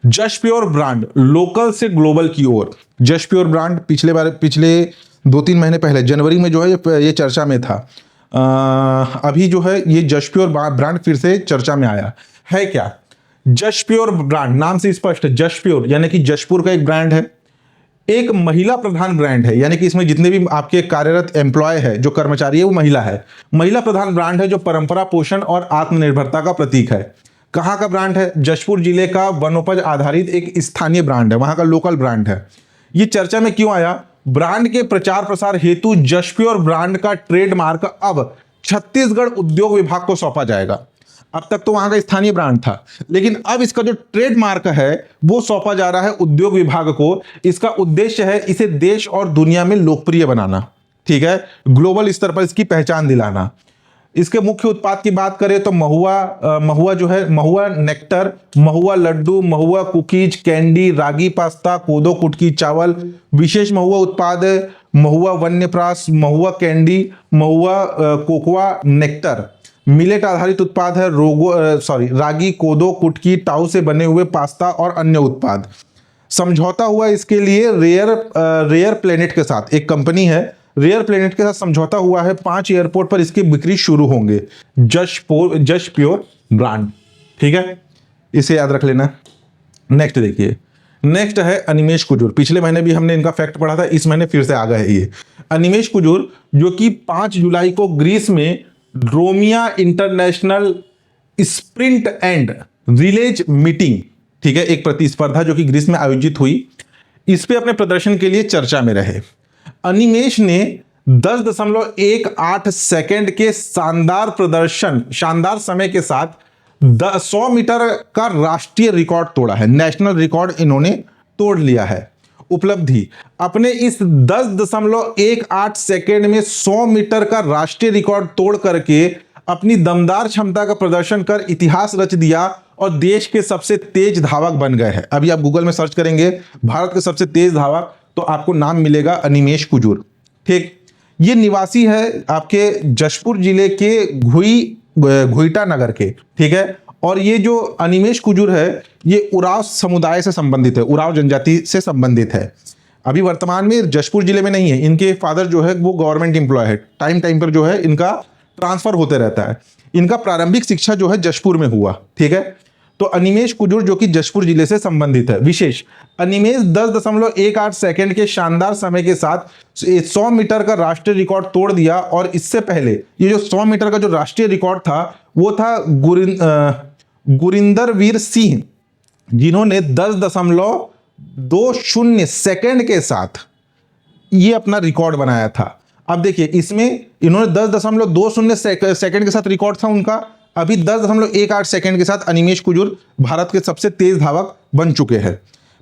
जश प्योर ब्रांड लोकल से ग्लोबल की ओर। जश प्योर ब्रांड पिछले 2-3 महीने पहले जनवरी में जो है ये चर्चा में था। अभी जो है ये जश प्योर ब्रांड फिर से चर्चा में आया है। क्या जश प्योर ब्रांड, नाम से स्पष्ट, जश प्योर यानी कि जशपुर का एक ब्रांड है, एक महिला प्रधान ब्रांड है, यानी कि इसमें जितने भी आपके कार्यरत एम्प्लॉय है, जो कर्मचारी है, वो महिला है। महिला प्रधान ब्रांड है जो परंपरा, पोषण और आत्मनिर्भरता का प्रतीक है। कहाँ का ब्रांड है? जशपुर जिले का वनोपज आधारित एक स्थानीय ब्रांड है, वहां का लोकल ब्रांड है। ये चर्चा में क्यों आया? ब्रांड के प्रचार प्रसार हेतु जश प्योर ब्रांड का ट्रेडमार्क अब छत्तीसगढ़ उद्योग विभाग को सौंपा जाएगा। अब तक तो वहां का स्थानीय ब्रांड था, लेकिन अब इसका जो ट्रेडमार्क है वो सौंपा जा रहा है उद्योग विभाग को। इसका उद्देश्य है इसे देश और दुनिया में लोकप्रिय बनाना, ठीक है, ग्लोबल स्तर पर इसकी पहचान दिलाना। इसके मुख्य उत्पाद की बात करें तो महुआ जो है, महुआ नेक्टर, महुआ लड्डू, महुआ कुकीज, कैंडी, रागी पास्ता, कोदो कुटकी चावल। विशेष महुआ उत्पाद महुआ वन्यप्राश, महुआ कैंडी, महुआ कोकोआ नेक्टर। मिलेट आधारित उत्पाद है रागी, कोदो कुटकी, टाउ से बने हुए पास्ता और अन्य उत्पाद। समझौता हुआ इसके लिए रेयर प्लेनेट के साथ, एक कंपनी है रेयर प्लेनेट के साथ समझौता हुआ है। 5 एयरपोर्ट पर इसकी बिक्री शुरू होंगे। जश प्योर ब्रांड, ठीक है, इसे याद रख लेना। नेक्स्ट देखिए, नेक्स्ट है अनिमेष कुजूर। पिछले महीने भी हमने इनका फैक्ट पढ़ा था, इस महीने फिर से आ गए है ये अनिमेष कुजूर, जो कि 5 जुलाई को ग्रीस में रोमिया international sprint and relays meeting, ठीक है, एक प्रतिस्पर्धा जो कि ग्रीस में आयोजित हुई, इस पे अपने प्रदर्शन के लिए चर्चा में रहे। अनिमेष ने 10.18 सेकंड के शानदार समय के साथ 100 मीटर का राष्ट्रीय रिकॉर्ड तोड़ा है। नेशनल रिकॉर्ड इन्होंने तोड़ लिया है। उपलब्धि, अपने इस 10.18 सेकंड में 100 मीटर का राष्ट्रीय रिकॉर्ड तोड़ करके अपनी दमदार क्षमता का प्रदर्शन कर इतिहास रच दिया और देश के सबसे तेज धावक बन गए हैं। अभी आप गूगल में सर्च करेंगे भारत के सबसे तेज धावक, तो आपको नाम मिलेगा अनिमेष कुजूर, ठीक। ये निवासी है आपके जशपुर जिले के घुइटा नगर के, ठीक है। और ये जो अनिमेष कुजूर है ये उराव समुदाय से संबंधित है, उराव जनजाति से संबंधित है। अभी वर्तमान में जशपुर जिले में नहीं है। इनके फादर जो है वो गवर्नमेंट एम्प्लॉय है, टाइम पर जो है इनका ट्रांसफर होते रहता है। इनका प्रारंभिक शिक्षा जो है जशपुर में हुआ, ठीक है। तो अनिमेष कुजूर जो कि जशपुर जिले से संबंधित है। विशेष, अनिमेष 10.18 सेकंड के शानदार समय के साथ 100 मीटर का राष्ट्रीय रिकॉर्ड तोड़ दिया। और इससे पहले ये जो 100 मीटर का जो राष्ट्रीय रिकॉर्ड था वो था गुरिंदर वीर सिंह, जिन्होंने 10.20 सेकंड के साथ ये अपना रिकॉर्ड बनाया था। अब देखिए इसमें इन्होंने 10.20 सेकंड के साथ रिकॉर्ड था उनका। अभी 10.18 सेकंड के साथ अनिमेष कुजूर भारत के सबसे तेज धावक बन चुके हैं।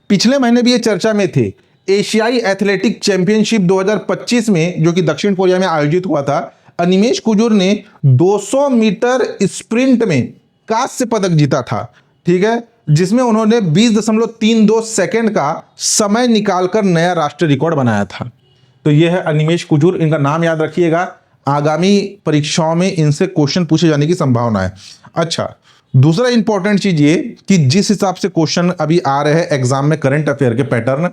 पिछले महीने भी ये चर्चा में थे। एशियाई एथलेटिक चैंपियनशिप 2025 में, जो कि दक्षिण कोरिया में आयोजित हुआ था, अनिमेष कुजूर ने 200 मीटर स्प्रिंट में कांस्य पदक जीता था, ठीक है, जिसमें उन्होंने 20.32 सेकंड का समय निकालकर नया राष्ट्रीय रिकॉर्ड बनाया था। तो यह है अनिमेष कुजूर, इनका नाम याद रखिएगा। आगामी परीक्षाओं में इनसे क्वेश्चन पूछे जाने की संभावना है। अच्छा, दूसरा इंपॉर्टेंट चीज ये कि जिस हिसाब से क्वेश्चन अभी आ रहे हैं एग्जाम में करंट अफेयर के पैटर्न,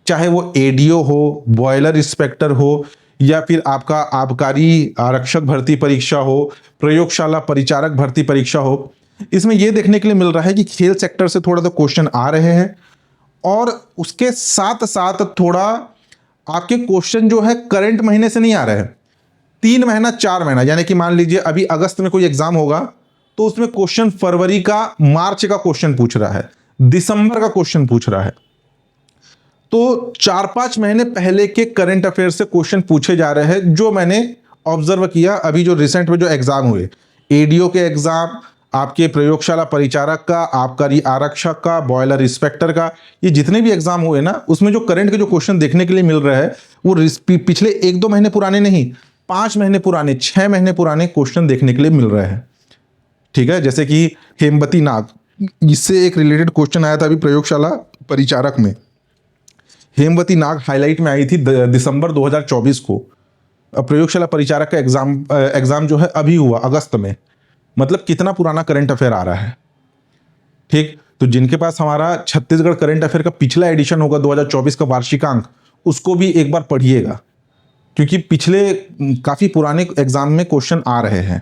चाहे वो एडीओ हो, बॉयलर इंस्पेक्टर हो, या फिर आपका आबकारी आरक्षक भर्ती परीक्षा हो, प्रयोगशाला परिचारक भर्ती परीक्षा हो, इसमें यह देखने के लिए मिल रहा है कि खेल सेक्टर से थोड़ा तो क्वेश्चन आ रहे हैं और उसके साथ साथ थोड़ा आपके क्वेश्चन जो है करंट महीने से नहीं आ रहे हैं। 3 महीना 4 महीना, यानी कि मान लीजिए अभी अगस्त में कोई एग्जाम होगा तो उसमें क्वेश्चन फरवरी का, मार्च का क्वेश्चन पूछ रहा है, दिसंबर का क्वेश्चन पूछ रहा है। तो 4-5 महीने पहले के करंट अफेयर से क्वेश्चन पूछे जा रहे हैं, जो मैंने ऑब्जर्व किया। अभी जो रिसेंट में जो एग्जाम हुए, एडीओ के एग्जाम, आपके प्रयोगशाला परिचारक का, आबकारी आरक्षक का, बॉयलर इंस्पेक्टर का, ये जितने भी एग्जाम हुए ना, उसमें जो करंट के जो क्वेश्चन देखने के लिए मिल रहे हैं वो पिछले 1-2 महीने पुराने नहीं, 5 महीने पुराने, 6 महीने पुराने क्वेश्चन देखने के लिए मिल रहे हैं, ठीक है। जैसे कि हेमवती नाग, इससे एक रिलेटेड क्वेश्चन आया था अभी प्रयोगशाला परिचारक में। हेमवती नाग हाईलाइट में आई थी दिसंबर 2024 को। प्रयोगशाला परिचारक का एग्जाम जो है अभी हुआ अगस्त में। मतलब कितना पुराना करंट अफेयर आ रहा है, ठीक। तो जिनके पास हमारा छत्तीसगढ़ करंट अफेयर का पिछला एडिशन होगा 2024 का वार्षिकांक, उसको भी एक बार पढ़िएगा, क्योंकि पिछले काफी पुराने एग्जाम में क्वेश्चन आ रहे हैं,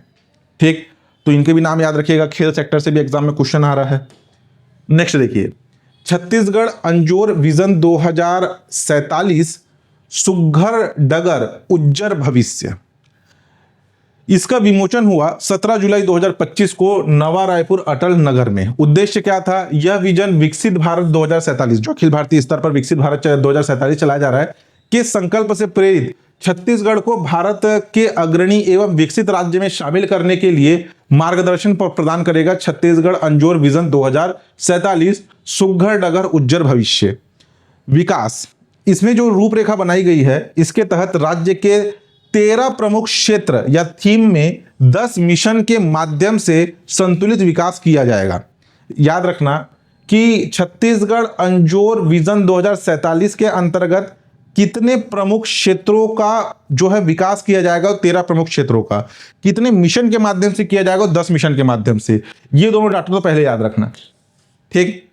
ठीक। तो इनके भी नाम याद रखिएगा। खेल सेक्टर से भी एग्जाम में क्वेश्चन आ रहा है। नेक्स्ट देखिए, छत्तीसगढ़ अंजोर विजन 2047 सुघ्घर डगर उज्जर भविष्य, इसका विमोचन हुआ 17 जुलाई 2025 को नवा रायपुर अटल नगर में। उद्देश्य क्या था? यह विजन विकसित भारत 2047, जो अखिल भारतीय स्तर पर विकसित भारत 2047 चलाया जा रहा है, के संकल्प से प्रेरित छत्तीसगढ़ को भारत के अग्रणी एवं विकसित राज्य में शामिल करने के लिए मार्गदर्शन प्रदान करेगा छत्तीसगढ़ अंजोर विजन 2047 सुघ्घर डगर उज्जर भविष्य। विकास, इसमें जो रूपरेखा बनाई गई है इसके तहत राज्य के 13 प्रमुख क्षेत्र या थीम में 10 मिशन के माध्यम से संतुलित विकास किया जाएगा। याद रखना कि छत्तीसगढ़ अंजोर विजन 2047 के अंतर्गत कितने प्रमुख क्षेत्रों का जो है विकास किया जाएगा, 13 प्रमुख क्षेत्रों का। कितने मिशन के माध्यम से किया जाएगा, 10 मिशन के माध्यम से। ये दोनों डाटा तो पहले याद रखना, ठीक।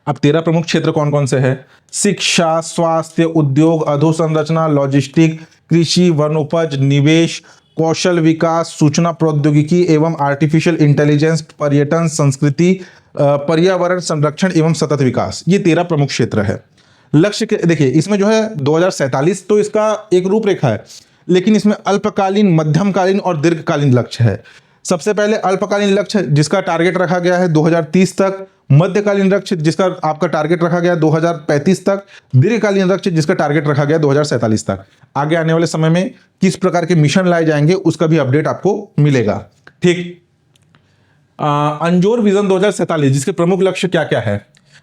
अब 13 प्रमुख क्षेत्र कौन कौन से हैं? शिक्षा, स्वास्थ्य, उद्योग, अधोसंरचना, लॉजिस्टिक, कृषि, वनोपज, निवेश, कौशल विकास, सूचना प्रौद्योगिकी एवं आर्टिफिशियल इंटेलिजेंस, पर्यटन, संस्कृति, पर्यावरण संरक्षण एवं सतत विकास। ये 13 प्रमुख क्षेत्र है। लक्ष्य के देखिए, इसमें जो है 2047 तो इसका एक रूपरेखा है, लेकिन इसमें अल्पकालीन, मध्यमकालीन और दीर्घकालीन लक्ष्य है। सबसे पहले अल्पकालीन लक्ष्य जिसका टारगेट रखा गया है 2030 तक, मध्यकालीन लक्ष्य जिसका आपका टारगेट रखा गया 2035 तक, दीर्घकालीन लक्ष्य जिसका टारगेट रखा गया 2047 तक। आगे आने वाले समय में किस प्रकार के मिशन लाए जाएंगे उसका भी अपडेट आपको मिलेगा, ठीक। अंजोर विजन 2047 जिसके प्रमुख लक्ष्य क्या क्या है?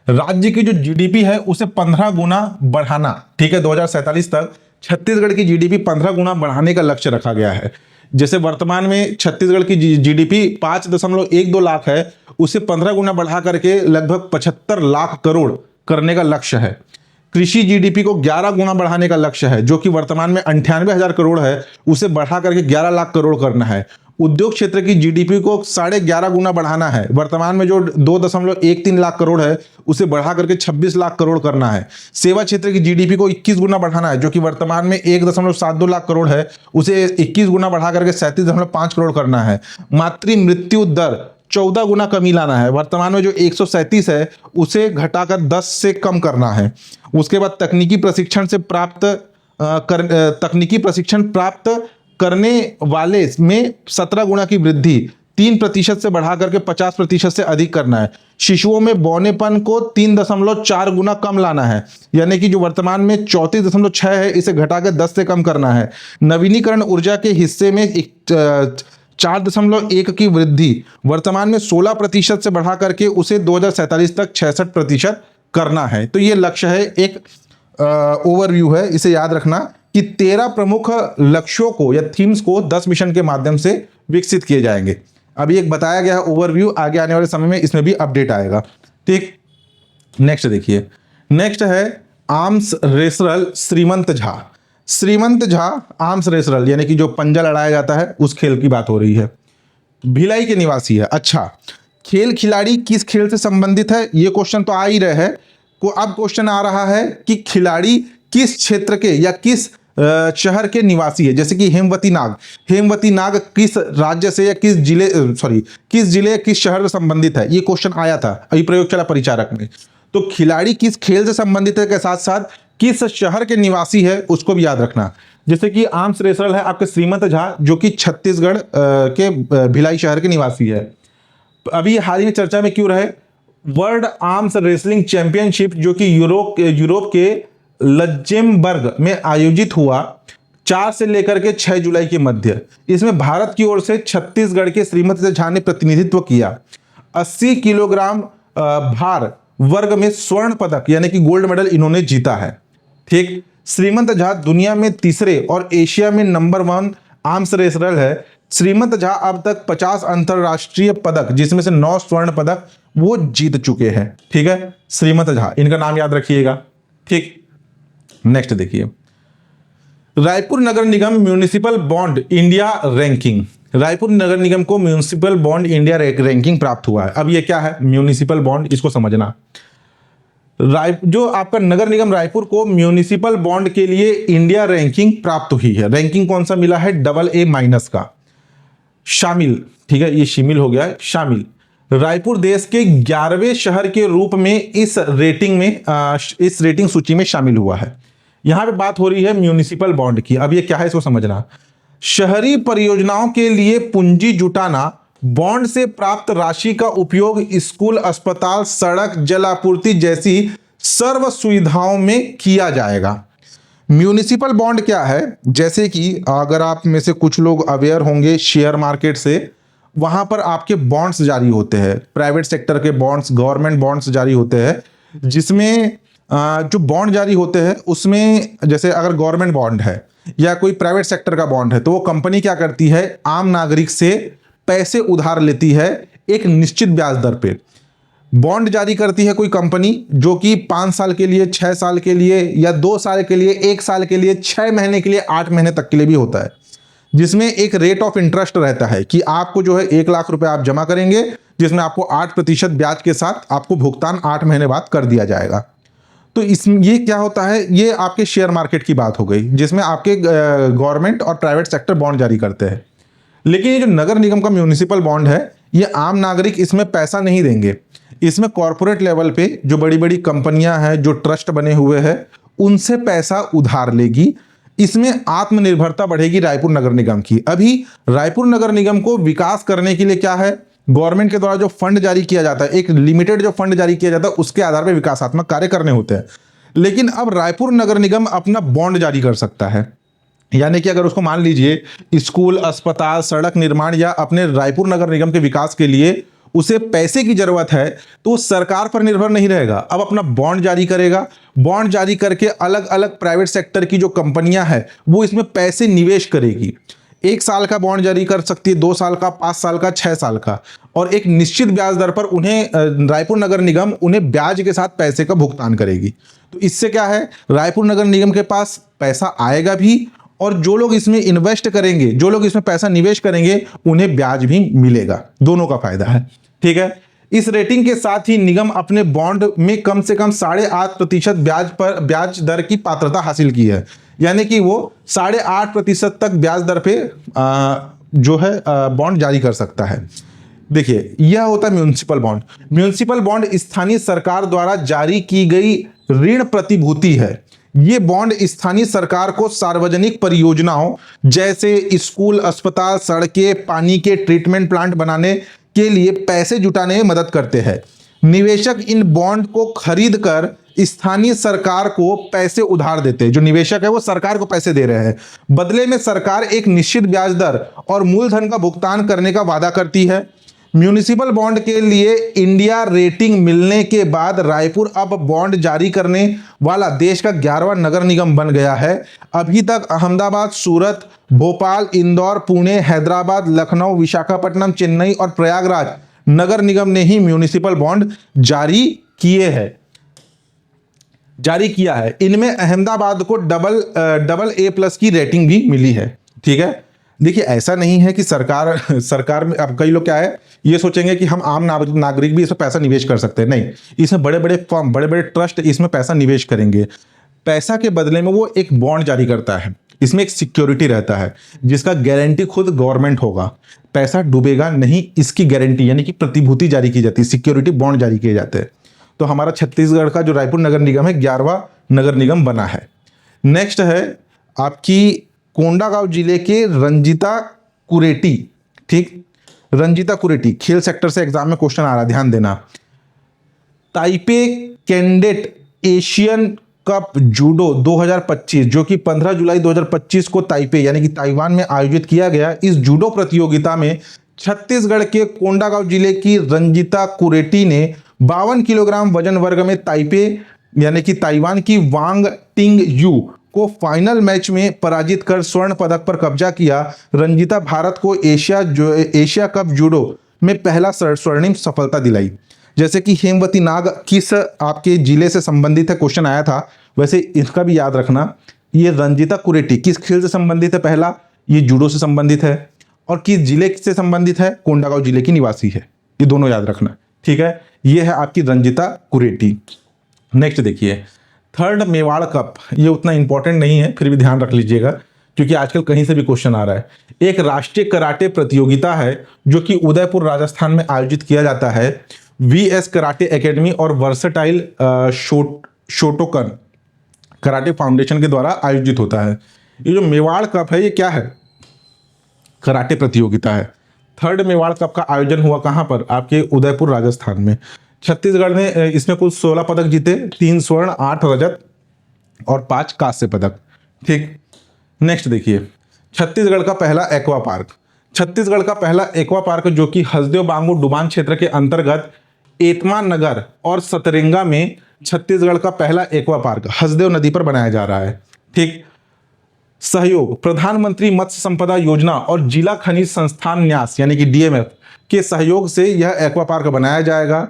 राज्य की जो जीडीपी है उसे 15 गुना बढ़ाना, ठीक है। 2047 तक छत्तीसगढ़ की जीडीपी 15 गुना बढ़ाने का लक्ष्य रखा गया है। जैसे वर्तमान में छत्तीसगढ़ की जीडीपी 5.12 लाख है, उसे 15 गुना बढ़ा करके लगभग 75 लाख करोड़ करने का लक्ष्य है। कृषि जीडीपी को 11 गुना बढ़ाने का लक्ष्य है, जो कि वर्तमान में 98,000 करोड़ है, उसे बढ़ा करके 11 लाख करोड़ करना है। उद्योग क्षेत्र की जीडीपी को 11.5 गुना बढ़ाना है, वर्तमान में जो 2.13 लाख करोड़ है उसे बढ़ा करके 26 लाख करोड़ करना है। सेवा क्षेत्र की जीडीपी को 21 गुना बढ़ाना है, जो कि वर्तमान में 1.72 लाख करोड़ है, उसे 21 गुना बढ़ा करके 37.5 करोड़ करना है। मातृ मृत्यु दर 14 गुना कमी लाना है, वर्तमान में जो 137 है उसे घटाकर 10 से कम करना है। उसके बाद तकनीकी प्रशिक्षण प्राप्त करने वाले में 17 गुना की वृद्धि, 3% से बढ़ा करके 50% से अधिक करना है। शिशुओं में बौनेपन को 3.4 गुना कम लाना है, यानी कि जो वर्तमान में 34.6 है इसे घटाकर 10 से कम करना है। नवीनीकरण ऊर्जा के हिस्से में 4.1 की वृद्धि, वर्तमान में 16% से बढ़ा करके उसे 2047 तक 66% करना है। तो ये लक्ष्य है, एक ओवरव्यू है, इसे याद रखना कि 13 प्रमुख लक्ष्यों को या थीम्स को 10 मिशन के माध्यम से विकसित किए जाएंगे। अभी एक बताया गया है ओवरव्यू, आगे आने वाले समय में इसमें भी अपडेट आएगा, ठीक। नेक्स्ट देखिए, नेक्स्ट है आर्म्स रेसलर श्रीमंत झा। श्रीमंत झा आर्म्स रेसलर यानी कि जो पंजा लड़ाया जाता है उस खेल की बात हो रही है। भिलाई के निवासी है। अच्छा, खेल खिलाड़ी किस खेल से संबंधित है, ये क्वेश्चन तो आ ही रहे हैं। अब क्वेश्चन आ रहा है कि खिलाड़ी किस क्षेत्र के या किस शहर के निवासी है। जैसे कि हेमवती नाग किस राज्य से या किस जिले किस शहर से संबंधित है, ये क्वेश्चन आया था अभी प्रयोगशाला परिचारक में। तो खिलाड़ी किस खेल से संबंधित है के साथ साथ किस शहर के निवासी है उसको भी याद रखना। जैसे कि आर्म्स रेसलर है आपके श्रीमंत झा, जो कि छत्तीसगढ़ के भिलाई शहर के निवासी है। अभी हाल ही में चर्चा में क्यों रहे, वर्ल्ड आर्म्स रेसलिंग चैंपियनशिप जो कि यूरोप के लग्जेमबर्ग में आयोजित हुआ 4 से लेकर के 6 जुलाई के मध्य। इसमें भारत की ओर से छत्तीसगढ़ के श्रीमंत झा ने प्रतिनिधित्व किया। 80 किलोग्राम भार वर्ग में स्वर्ण पदक यानी कि गोल्ड मेडल इन्होंने जीता है, ठीक। श्रीमंत झा दुनिया में तीसरे और एशिया में नंबर 1 आर्म्स रेसलर है। श्रीमंत झा अब तक 50 अंतरराष्ट्रीय पदक, जिसमें से 9 स्वर्ण पदक वो जीत चुके हैं, ठीक है। श्रीमंत झा, इनका नाम याद रखिएगा, ठीक। नेक्स्ट देखिए, Raipur Nagar Nigam municipal bond India ranking. Raipur Nagar Nigam को म्यूनिसिपल बॉन्ड इंडिया रैंकिंग प्राप्त हुआ है। अब ये क्या है म्यूनिसिपल बॉन्ड, इसको समझना। जो आपका नगर निगम रायपुर को म्यूनिसिपल बॉन्ड के लिए इंडिया रैंकिंग प्राप्त हुई है। रैंकिंग कौन सा मिला है, AA- का शामिल, ठीक है, ये शामिल हो गया है, शामिल। रायपुर देश के 11वें शहर के रूप में इस रेटिंग सूची में शामिल हुआ है। यहां पे बात हो रही है म्यूनिसिपल बॉन्ड की। अब ये क्या है इसको समझना। शहरी परियोजनाओं के लिए पूंजी जुटाना, बॉन्ड से प्राप्त राशि का उपयोग स्कूल, अस्पताल, सड़क, जल आपूर्ति जैसी सर्व सुविधाओं में किया जाएगा। म्यूनिसिपल बॉन्ड क्या है? जैसे कि अगर आप में से कुछ लोग अवेयर होंगे शेयर मार्केट से, वहां पर आपके बॉन्ड्स जारी होते हैं, प्राइवेट सेक्टर के बॉन्ड्स, गवर्नमेंट बॉन्ड्स जारी होते हैं, जिसमें जो बॉन्ड जारी होते हैं उसमें जैसे अगर गवर्नमेंट बॉन्ड है या कोई प्राइवेट सेक्टर का बॉन्ड है, तो वो कंपनी क्या करती है, आम नागरिक से पैसे उधार लेती है एक निश्चित ब्याज दर पे। बॉन्ड जारी करती है कोई कंपनी जो कि 5 साल के लिए, 6 साल के लिए या 2 साल के लिए, 1 साल के लिए, 6 महीने के लिए, 8 महीने तक के लिए भी होता है, जिसमें एक रेट ऑफ इंटरेस्ट रहता है कि आपको जो है 1 लाख रुपए आप जमा करेंगे, जिसमें आपको 8% ब्याज के साथ आपको भुगतान 8 महीने बाद कर दिया जाएगा। तो इसमें ये क्या होता है, ये आपके शेयर मार्केट की बात हो गई, जिसमें आपके गवर्नमेंट और प्राइवेट सेक्टर बॉन्ड जारी करते हैं। लेकिन ये जो नगर निगम का म्यूनिसिपल बॉन्ड है, ये आम नागरिक इसमें पैसा नहीं देंगे। इसमें कॉरपोरेट लेवल पे जो बड़ी बड़ी कंपनियां हैं, जो ट्रस्ट बने हुए हैं, उनसे पैसा उधार लेगी। इसमें आत्मनिर्भरता बढ़ेगी रायपुर नगर निगम की। अभी रायपुर नगर निगम को विकास करने के लिए क्या है, गवर्नमेंट के द्वारा जो फंड जारी किया जाता है, एक लिमिटेड जो फंड जारी किया जाता है, उसके आधार पर विकासात्मक कार्य करने होते हैं। लेकिन अब रायपुर नगर निगम अपना बॉन्ड जारी कर सकता है, यानी कि अगर उसको मान लीजिए स्कूल, अस्पताल, सड़क निर्माण या अपने रायपुर नगर निगम के विकास के लिए उसे पैसे की जरूरत है, तो वो सरकार पर निर्भर नहीं रहेगा, अब अपना बॉन्ड जारी करेगा। बॉन्ड जारी करके अलग अलग प्राइवेट सेक्टर की जो कंपनियां हैं वो इसमें पैसे निवेश करेगी। 1 साल का बॉन्ड जारी कर सकती है, 2 साल का, 5 साल का, 6 साल का, और एक निश्चित ब्याज दर पर उन्हें रायपुर नगर निगम उन्हें ब्याज के साथ पैसे का भुगतान करेगी। तो इससे क्या है, रायपुर नगर निगम के पास पैसा आएगा भी, और जो लोग इसमें इन्वेस्ट करेंगे, जो लोग इसमें पैसा निवेश करेंगे, उन्हें ब्याज भी मिलेगा। दोनों का फायदा है। ठीक है। इस रेटिंग के साथ ही निगम अपने बॉन्ड में कम से कम 8.5% ब्याज दर की पात्रता हासिल की है, यानी कि वो 8.5% तक ब्याज दर पे जो है बॉन्ड जारी कर सकता है। देखिए, यह होता है म्यूनिसिपल बॉन्ड। म्यूनिसिपल बॉन्ड स्थानीय सरकार द्वारा जारी की गई ऋण प्रतिभूति है। ये बॉन्ड स्थानीय सरकार को सार्वजनिक परियोजनाओं जैसे स्कूल, अस्पताल, सड़कें, पानी के ट्रीटमेंट प्लांट बनाने के लिए पैसे जुटाने में मदद करते हैं। निवेशक इन बॉन्ड को खरीद कर स्थानीय सरकार को पैसे उधार देते हैं। जो निवेशक है वो सरकार को पैसे दे रहे हैं, बदले में सरकार एक निश्चित ब्याज दर और मूलधन का भुगतान करने का वादा करती है। म्यूनिसिपल बॉन्ड के लिए इंडिया रेटिंग मिलने के बाद रायपुर अब बॉन्ड जारी करने वाला देश का 11वां नगर निगम बन गया है। अभी तक अहमदाबाद, सूरत, भोपाल, इंदौर, पुणे, हैदराबाद, लखनऊ, विशाखापट्टनम, चेन्नई और प्रयागराज नगर निगम ने ही म्यूनिसिपल बॉन्ड जारी किया है। इनमें अहमदाबाद को डबल A+ की रेटिंग भी मिली है। ठीक है। देखिए, ऐसा नहीं है कि सरकार में, अब कई लोग क्या है ये सोचेंगे कि हम आम नागरिक भी इसमें पैसा निवेश कर सकते हैं। नहीं, इसमें बड़े बड़े फर्म, बड़े बड़े ट्रस्ट इसमें पैसा निवेश करेंगे। पैसा के बदले में वो एक बॉन्ड जारी करता है, इसमें एक सिक्योरिटी रहता है जिसका गारंटी खुद गवर्नमेंट होगा। पैसा डूबेगा नहीं, इसकी गारंटी यानी कि प्रतिभूति जारी की जाती है, सिक्योरिटी बॉन्ड जारी किए जाते हैं। तो हमारा छत्तीसगढ़ का जो रायपुर नगर निगम है 11वां नगर निगम बना है। नेक्स्ट है आपकी कोंडागांव जिले के रंजीता कुरेटी। ठीक, रंजीता कुरेटी खेल सेक्टर से एग्जाम में क्वेश्चन आ रहा है, ध्यान देना। Taipei cadet Asian cup judo 2025 जो कि 15 जुलाई 2025 को ताइपे यानी कि ताइवान में आयोजित किया गया। इस जूडो प्रतियोगिता में छत्तीसगढ़ के कोंडागांव जिले की रंजीता कुरेटी ने 52 किलोग्राम वजन वर्ग में ताइपे यानी कि ताइवान की वांग टिंग यू को फाइनल मैच में पराजित कर स्वर्ण पदक पर कब्जा किया। रंजीता भारत को एशिया कप जूडो में पहला स्वर्णिम सफलता दिलाई। जैसे कि हेमवती नाग किस आपके जिले से संबंधित है, क्वेश्चन आया था, वैसे इसका भी याद रखना। ये रंजीता कुरेटी किस खेल से संबंधित है, पहला ये जूडो से संबंधित है, और किस जिले से संबंधित है, कोंडागांव जिले की निवासी है। ये दोनों याद रखना। ठीक है, ये है आपकी रंजीता कुरेटी। नेक्स्ट देखिए, 3rd मेवाड़ कप, ये उतना इंपॉर्टेंट नहीं है, फिर भी ध्यान रख लीजिएगा क्योंकि आजकल कहीं से भी क्वेश्चन आ रहा है। एक राष्ट्रीय कराटे प्रतियोगिता है जो कि उदयपुर राजस्थान में आयोजित किया जाता है। VS कराटे एकेडमी और वर्सेटाइल शोटोकन कराटे फाउंडेशन के द्वारा आयोजित होता है। ये जो मेवाड़ कप है ये क्या है, कराटे प्रतियोगिता है। 3rd मेवाड़ कप का आयोजन हुआ कहाँ पर, आपके उदयपुर राजस्थान में। छत्तीसगढ़ ने इसमें कुल 16 पदक जीते, 3 स्वर्ण, 8 रजत और 5 कांस्य पदक। ठीक, नेक्स्ट देखिए, छत्तीसगढ़ का पहला एक्वा पार्क। छत्तीसगढ़ का पहला एक्वा पार्क जो कि हसदेव बांगू डुबान क्षेत्र के अंतर्गत एतमा नगर और सतरेंगा में छत्तीसगढ़ का पहला एक्वा पार्क हसदेव नदी पर बनाया जा रहा है। ठीक, सहयोग प्रधानमंत्री मत्स्य संपदा योजना और जिला खनिज संस्थान न्यास यानी कि डीएमएफ के सहयोग से यह एक्वा पार्क बनाया जाएगा।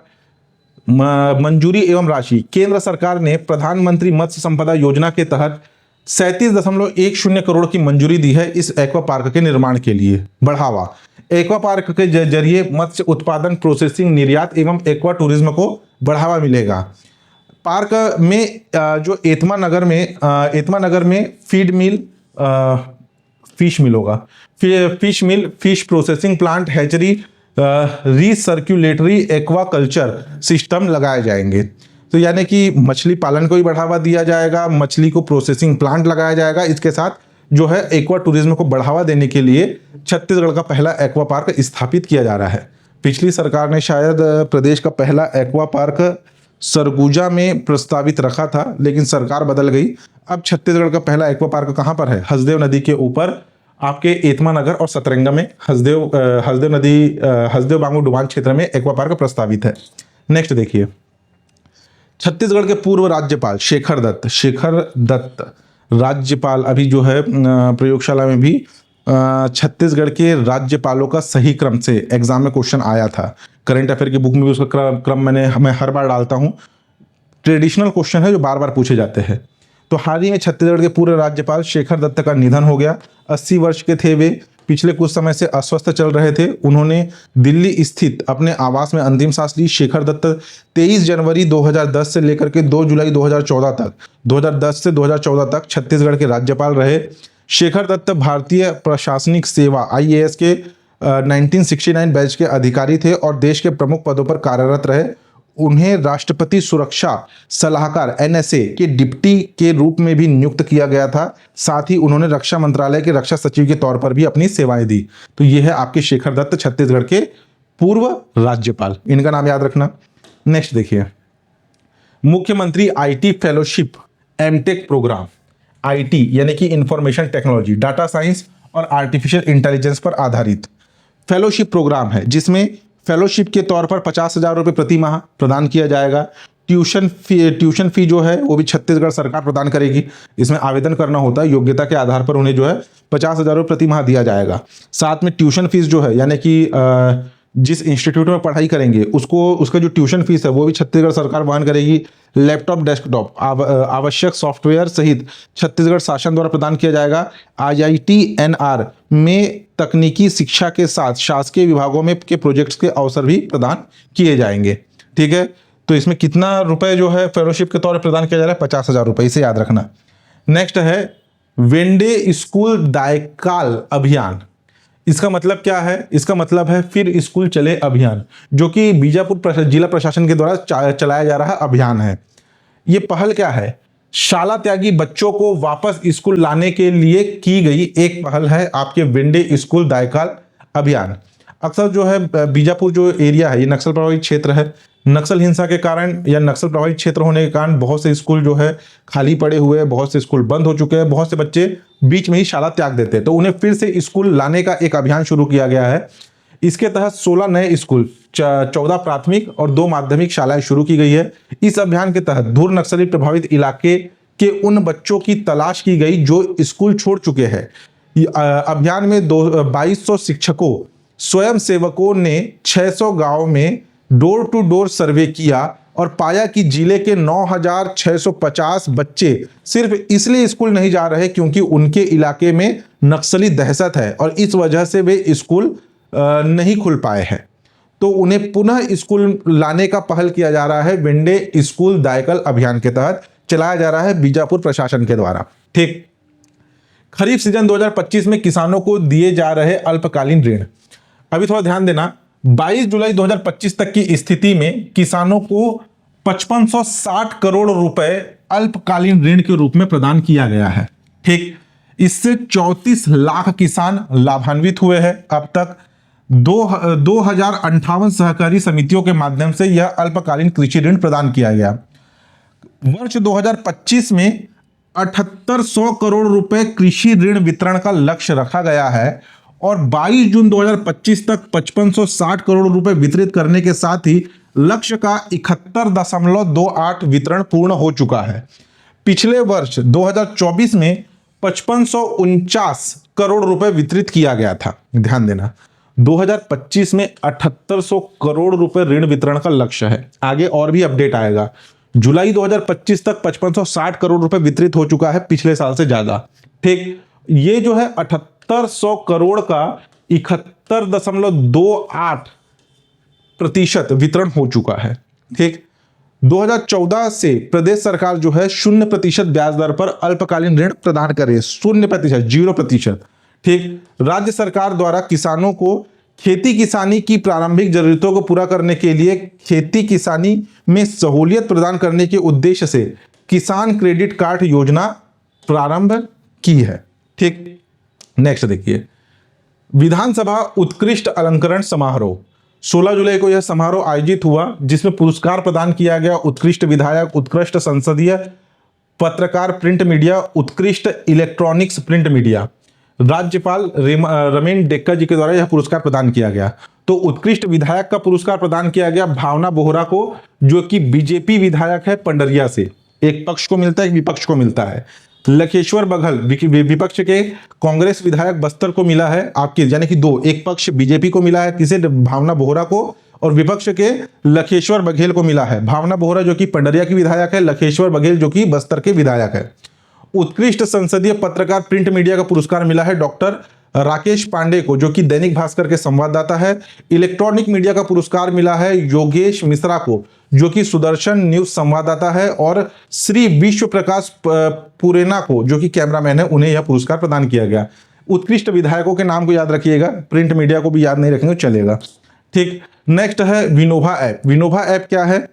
मंजूरी एवं राशि, केंद्र सरकार ने प्रधानमंत्री मत्स्य संपदा योजना के तहत 37.10 करोड़ की मंजूरी दी है इस एक्वा पार्क के निर्माण के लिए। बढ़ावा, एक्वा पार्क के जरिए मत्स्य उत्पादन, प्रोसेसिंग, निर्यात एवं एक्वा टूरिज्म को बढ़ावा मिलेगा। पार्क में जो एतमा नगर में फीड मिल, फिश मिल होगा, fish meal, fish processing plant, hatchery, recirculatory aquaculture system लगाए जाएंगे। तो यानी कि मछली पालन को भी बढ़ावा दिया जाएगा, मछली को प्रोसेसिंग प्लांट लगाया जाएगा। इसके साथ जो है एक्वा टूरिज्म को बढ़ावा देने के लिए छत्तीसगढ़ का पहला एक्वा पार्क स्थापित किया जा रहा है। पिछली सरकार ने शायद प्रदेश का पहला एक्वा पार्क सरगुजा में प्रस्तावित रखा था, लेकिन सरकार बदल गई। अब छत्तीसगढ़ का पहला एक्वा पार्क कहाँ पर है? हसदेव नदी के ऊपर आपके एतमा नगर और सतरंगा में हसदेव बांगू डुबान क्षेत्र में एक्वा पार्क प्रस्तावित है। नेक्स्ट देखिए, छत्तीसगढ़ के पूर्व राज्यपाल शेखर दत्त राज्यपाल अभी जो है प्रयोगशाला में भी छत्तीसगढ़ के राज्यपालों का सही क्रम से एग्जाम में क्वेश्चन आया था। करंट अफेयर की बुक में भी उसका क्रम मैं हर बार डालता हूँ। ट्रेडिशनल क्वेश्चन है जो बार बार पूछे जाते हैं। तो हाल ही में छत्तीसगढ़ के पूर्व राज्यपाल शेखर दत्त का निधन हो गया। 80 वर्ष के थे वे। पिछले कुछ समय से अस्वस्थ चल रहे थे। उन्होंने दिल्ली स्थित अपने आवास में अंतिम सांस ली। शेखर दत्त 23 जनवरी 2010 से लेकर के 2 जुलाई 2014 तक 2010 से 2014 तक छत्तीसगढ़ के राज्यपाल रहे। शेखर दत्त भारतीय प्रशासनिक सेवा IAS के 1969 बैच के अधिकारी थे और देश के प्रमुख पदों पर कार्यरत रहे। उन्हें राष्ट्रपति सुरक्षा सलाहकार NSA के डिप्टी के रूप में भी नियुक्त किया गया था। साथ ही उन्होंने रक्षा मंत्रालय के रक्षा सचिव के तौर पर भी अपनी सेवाएं दी। तो ये है आपके शेखर दत्त, छत्तीसगढ़ के पूर्व राज्यपाल। इनका नाम याद रखना। नेक्स्ट देखिए, मुख्यमंत्री IT fellowship MTech programme. IT यानी कि इंफॉर्मेशन टेक्नोलॉजी, डाटा साइंस और आर्टिफिशियल इंटेलिजेंस पर आधारित फेलोशिप प्रोग्राम है, जिसमें फेलोशिप के तौर पर 50,000 रुपये प्रति माह प्रदान किया जाएगा। ट्यूशन फी जो है वो भी छत्तीसगढ़ सरकार प्रदान करेगी। इसमें आवेदन करना होता है, योग्यता के आधार पर उन्हें जो है 50,000 रुपये प्रति माह दिया जाएगा। साथ में ट्यूशन फीस जो है, यानी कि जिस इंस्टीट्यूट में पढ़ाई करेंगे उसका जो ट्यूशन फीस है वो भी छत्तीसगढ़ सरकार वहन करेगी। लैपटॉप, डेस्कटॉप, आवश्यक सॉफ्टवेयर सहित छत्तीसगढ़ शासन द्वारा प्रदान किया जाएगा। IIT NR में तकनीकी शिक्षा के साथ शासकीय विभागों में के प्रोजेक्ट्स के अवसर भी प्रदान किए जाएंगे। ठीक है, तो इसमें कितना रुपए जो है फेलोशिप के तौर पर प्रदान किया जा रहा है? 50,000 रुपये, इसे याद रखना। नेक्स्ट है वेंडे स्कूल दायकाल अभियान। इसका मतलब क्या है? इसका मतलब है फिर स्कूल चले अभियान, जो कि बीजापुर जिला प्रशासन के द्वारा चलाया जा रहा अभियान है। ये पहल क्या है? शाला त्यागी बच्चों को वापस स्कूल लाने के लिए की गई एक पहल है आपके वेंडे स्कूल दायकाल अभियान। अक्सर जो है बीजापुर जो एरिया है ये नक्सल प्रभावित क्षेत्र है। नक्सल हिंसा के कारण या नक्सल प्रभावित क्षेत्र होने के कारण बहुत से स्कूल जो है खाली पड़े हुए हैं, बहुत से स्कूल बंद हो चुके हैं, बहुत से बच्चे बीच में ही शाला त्याग देते हैं। तो उन्हें फिर से स्कूल लाने का एक अभियान शुरू किया गया है। इसके तहत 16 नए स्कूल, 14 प्राथमिक और 2 माध्यमिक शालाएं शुरू की गई है। इस अभियान के तहत दूर नक्सली प्रभावित इलाके के उन बच्चों की तलाश की गई जो स्कूल छोड़ चुके हैं। अभियान में 2200 शिक्षकों, स्वयं सेवकों ने 600 गाँव में डोर टू डोर सर्वे किया और पाया कि जिले के 9,650 बच्चे सिर्फ इसलिए स्कूल नहीं जा रहे क्योंकि उनके इलाके में नक्सली दहशत है और इस वजह से वे स्कूल नहीं खुल पाए हैं। तो उन्हें पुनः स्कूल लाने का पहल किया जा रहा है। वेंडे स्कूल दायकल अभियान के तहत चलाया जा रहा है बीजापुर प्रशासन के द्वारा। ठीक, खरीफ सीजन 2025 में किसानों को दिए जा रहे अल्पकालीन ऋण। अभी थोड़ा ध्यान देना, 22 जुलाई 2025 तक की स्थिति में किसानों को 5560 करोड़ रुपए अल्पकालीन ऋण के रूप में प्रदान किया गया है। ठीक, इससे 34 लाख किसान लाभान्वित हुए हैं। अब तक 2058 सहकारी समितियों के माध्यम से यह अल्पकालीन कृषि ऋण प्रदान किया गया। वर्ष 2025 में 7800 करोड़ रुपए कृषि ऋण वितरण का लक्ष्य रखा गया है और 22 जून 2025 तक 5560 करोड़ रुपए वितरित करने के साथ ही लक्ष्य का 71.28 वितरण पूर्ण हो चुका है। पिछले वर्ष 2024 में 5549 करोड़ रुपए वितरित किया गया था। ध्यान देना, 2025 में 7800 करोड़ रुपए ऋण वितरण का लक्ष्य है। आगे और भी अपडेट आएगा। जुलाई 2025 तक 5560 करोड़ रुपए वितरित हो चुका है, पिछले साल से ज्यादा। ठीक, ये जो है 7800 करोड़ का 71.28% वितरण हो चुका है। ठीक, 2014 से प्रदेश सरकार जो है 0% ब्याज दर पर अल्पकालीन ऋण प्रदान कर रही है। 0%, 0%। ठीक, राज्य सरकार द्वारा किसानों को खेती किसानी की प्रारंभिक जरूरतों को पूरा करने के लिए खेती किसानी में सहूलियत प्रदान करने के उद्देश्य से किसान क्रेडिट कार्ड योजना प्रारंभ की है। ठीक, नेक्स्ट देखिए, विधानसभा उत्कृष्ट अलंकरण समारोह। 16 जुलाई को यह समारोह आयोजित हुआ जिसमें पुरस्कार प्रदान किया गया उत्कृष्ट विधायक, उत्कृष्ट संसदीय पत्रकार प्रिंट मीडिया, उत्कृष्ट इलेक्ट्रॉनिक्स प्रिंट मीडिया। राज्यपाल रमेन डेक्का जी के द्वारा यह पुरस्कार प्रदान किया गया। तो उत्कृष्ट विधायक का पुरस्कार प्रदान किया गया भावना बोहरा को, जो कि बीजेपी विधायक है पंडरिया से। एक पक्ष को मिलता है, एक विपक्ष को मिलता है। लखेश्वर बघेल विपक्ष के कांग्रेस विधायक बस्तर को मिला है आपके, यानी कि दो, एक पक्ष बीजेपी को मिला है किसे, भावना बोहरा को, और विपक्ष के लखेश्वर बघेल को मिला है। भावना बोहरा जो कि पंडरिया की विधायक है, लखेश्वर बघेल जो कि बस्तर के विधायक है। उत्कृष्ट संसदीय पत्रकार प्रिंट मीडिया का पुरस्कार मिला है डॉक्टर राकेश पांडे को, जो कि दैनिक भास्कर के संवाददाता है। इलेक्ट्रॉनिक मीडिया का पुरस्कार मिला है योगेश मिश्रा को, जो कि सुदर्शन न्यूज संवाददाता है, और श्री विश्व प्रकाश पुरेना को, जो कि कैमरामैन है, उन्हें यह पुरस्कार प्रदान किया गया। उत्कृष्ट विधायकों के नाम को याद रखिएगा, प्रिंट मीडिया को भी याद नहीं रखेंगे चलेगा। ठीक, नेक्स्ट है विनोभा ऐप। विनोभा ऐप क्या है?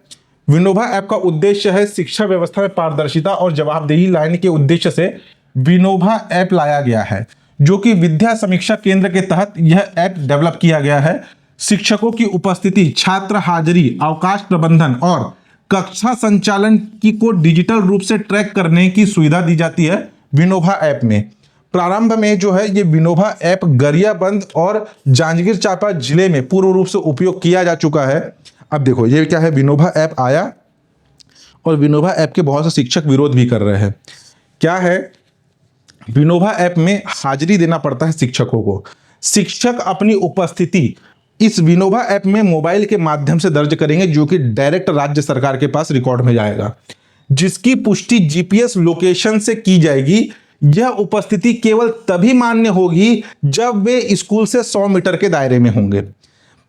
विनोभा ऐप का उद्देश्य है शिक्षा व्यवस्था में पारदर्शिता और जवाबदेही लाने के उद्देश्य से विनोभा ऐप लाया गया है, जो कि विद्या समीक्षा केंद्र के तहत यह ऐप डेवलप किया गया है। शिक्षकों की उपस्थिति, छात्र हाजिरी, अवकाश प्रबंधन और कक्षा संचालन की को डिजिटल रूप से ट्रैक करने की सुविधा दी जाती है विनोभा ऐप में। प्रारंभ में जो है ये विनोभा ऐप गरियाबंद और जांजगीर चांपा जिले में पूर्ण रूप से उपयोग किया जा चुका है। अब देखो ये क्या है, विनोभा ऐप आया और विनोभा ऐप के बहुत से शिक्षक विरोध भी कर रहे हैं। क्या है, विनोभा ऐप में हाजिरी देना पड़ता है शिक्षकों को। शिक्षक अपनी उपस्थिति इस विनोभा ऐप में मोबाइल के माध्यम से दर्ज करेंगे, जो कि डायरेक्ट राज्य सरकार के पास रिकॉर्ड में जाएगा, जिसकी पुष्टि जीपीएस लोकेशन से की जाएगी। यह उपस्थिति केवल तभी मान्य होगी जब वे स्कूल से 100 मीटर के दायरे में होंगे।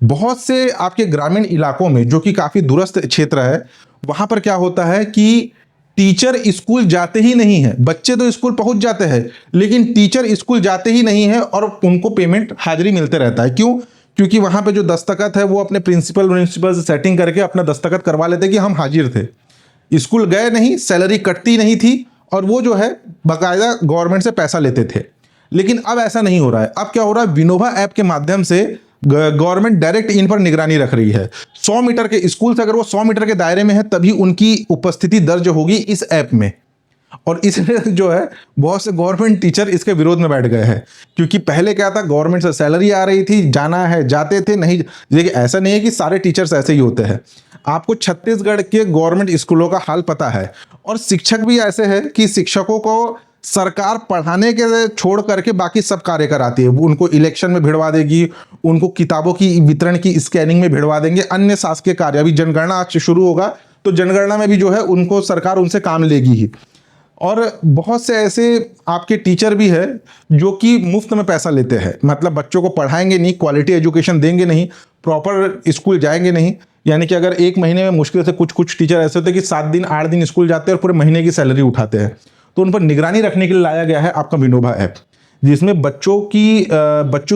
बहुत से आपके ग्रामीण इलाकों में, जो कि काफी दूरस्थ क्षेत्र है, वहां पर क्या होता है कि टीचर स्कूल जाते ही नहीं है। बच्चे तो स्कूल पहुंच जाते हैं, लेकिन टीचर स्कूल जाते ही नहीं है और उनको पेमेंट हाजिरी मिलते रहता है। क्यों? क्योंकि वहां पे जो दस्तखत है वो अपने प्रिंसिपल से सेटिंग करके अपना दस्तखत करवा लेते कि हम हाजिर थे, स्कूल गए नहीं, सैलरी कटती नहीं थी, और वो जो है बाकायदा गवर्नमेंट से पैसा लेते थे। लेकिन अब ऐसा नहीं हो रहा है। अब क्या हो रहा है, विनोभा ऐप के माध्यम से गवर्नमेंट डायरेक्ट इन पर निगरानी रख रही है। 100 मीटर के स्कूल से अगर वो 100 मीटर के दायरे में है तभी उनकी उपस्थिति दर्ज होगी इस ऐप में। और इसलिए जो है बहुत से गवर्नमेंट टीचर इसके विरोध में बैठ गए हैं, क्योंकि पहले क्या था, गवर्नमेंट से सैलरी आ रही थी, जाना है जाते थे, नहीं। देखिए ऐसा नहीं है कि सारे टीचर्स ऐसे ही होते हैं। आपको छत्तीसगढ़ के गवर्नमेंट स्कूलों का हाल पता है, और शिक्षक भी ऐसे है कि शिक्षकों को सरकार पढ़ाने के छोड़ करके बाकी सब कार्य कराती है। उनको इलेक्शन में भिड़वा देगी, उनको किताबों की वितरण की स्कैनिंग में भिड़वा देंगे, अन्य शासकीय कार्य। अभी जनगणना आज से शुरू होगा, तो जनगणना में भी जो है उनको सरकार उनसे काम लेगी ही। और बहुत से ऐसे आपके टीचर भी है जो कि मुफ्त में पैसा लेते हैं, मतलब बच्चों को पढ़ाएंगे नहीं, क्वालिटी एजुकेशन देंगे नहीं, प्रॉपर स्कूल जाएंगे नहीं। यानी कि अगर एक महीने में मुश्किल से कुछ टीचर ऐसे होते हैं कि 7 दिन 8 दिन स्कूल जाते हैं और पूरे महीने की सैलरी उठाते हैं। तो उन पर निगरानी रखने के लिए लाया गया है आपका विनोभा ऐप, जिसमें बच्चों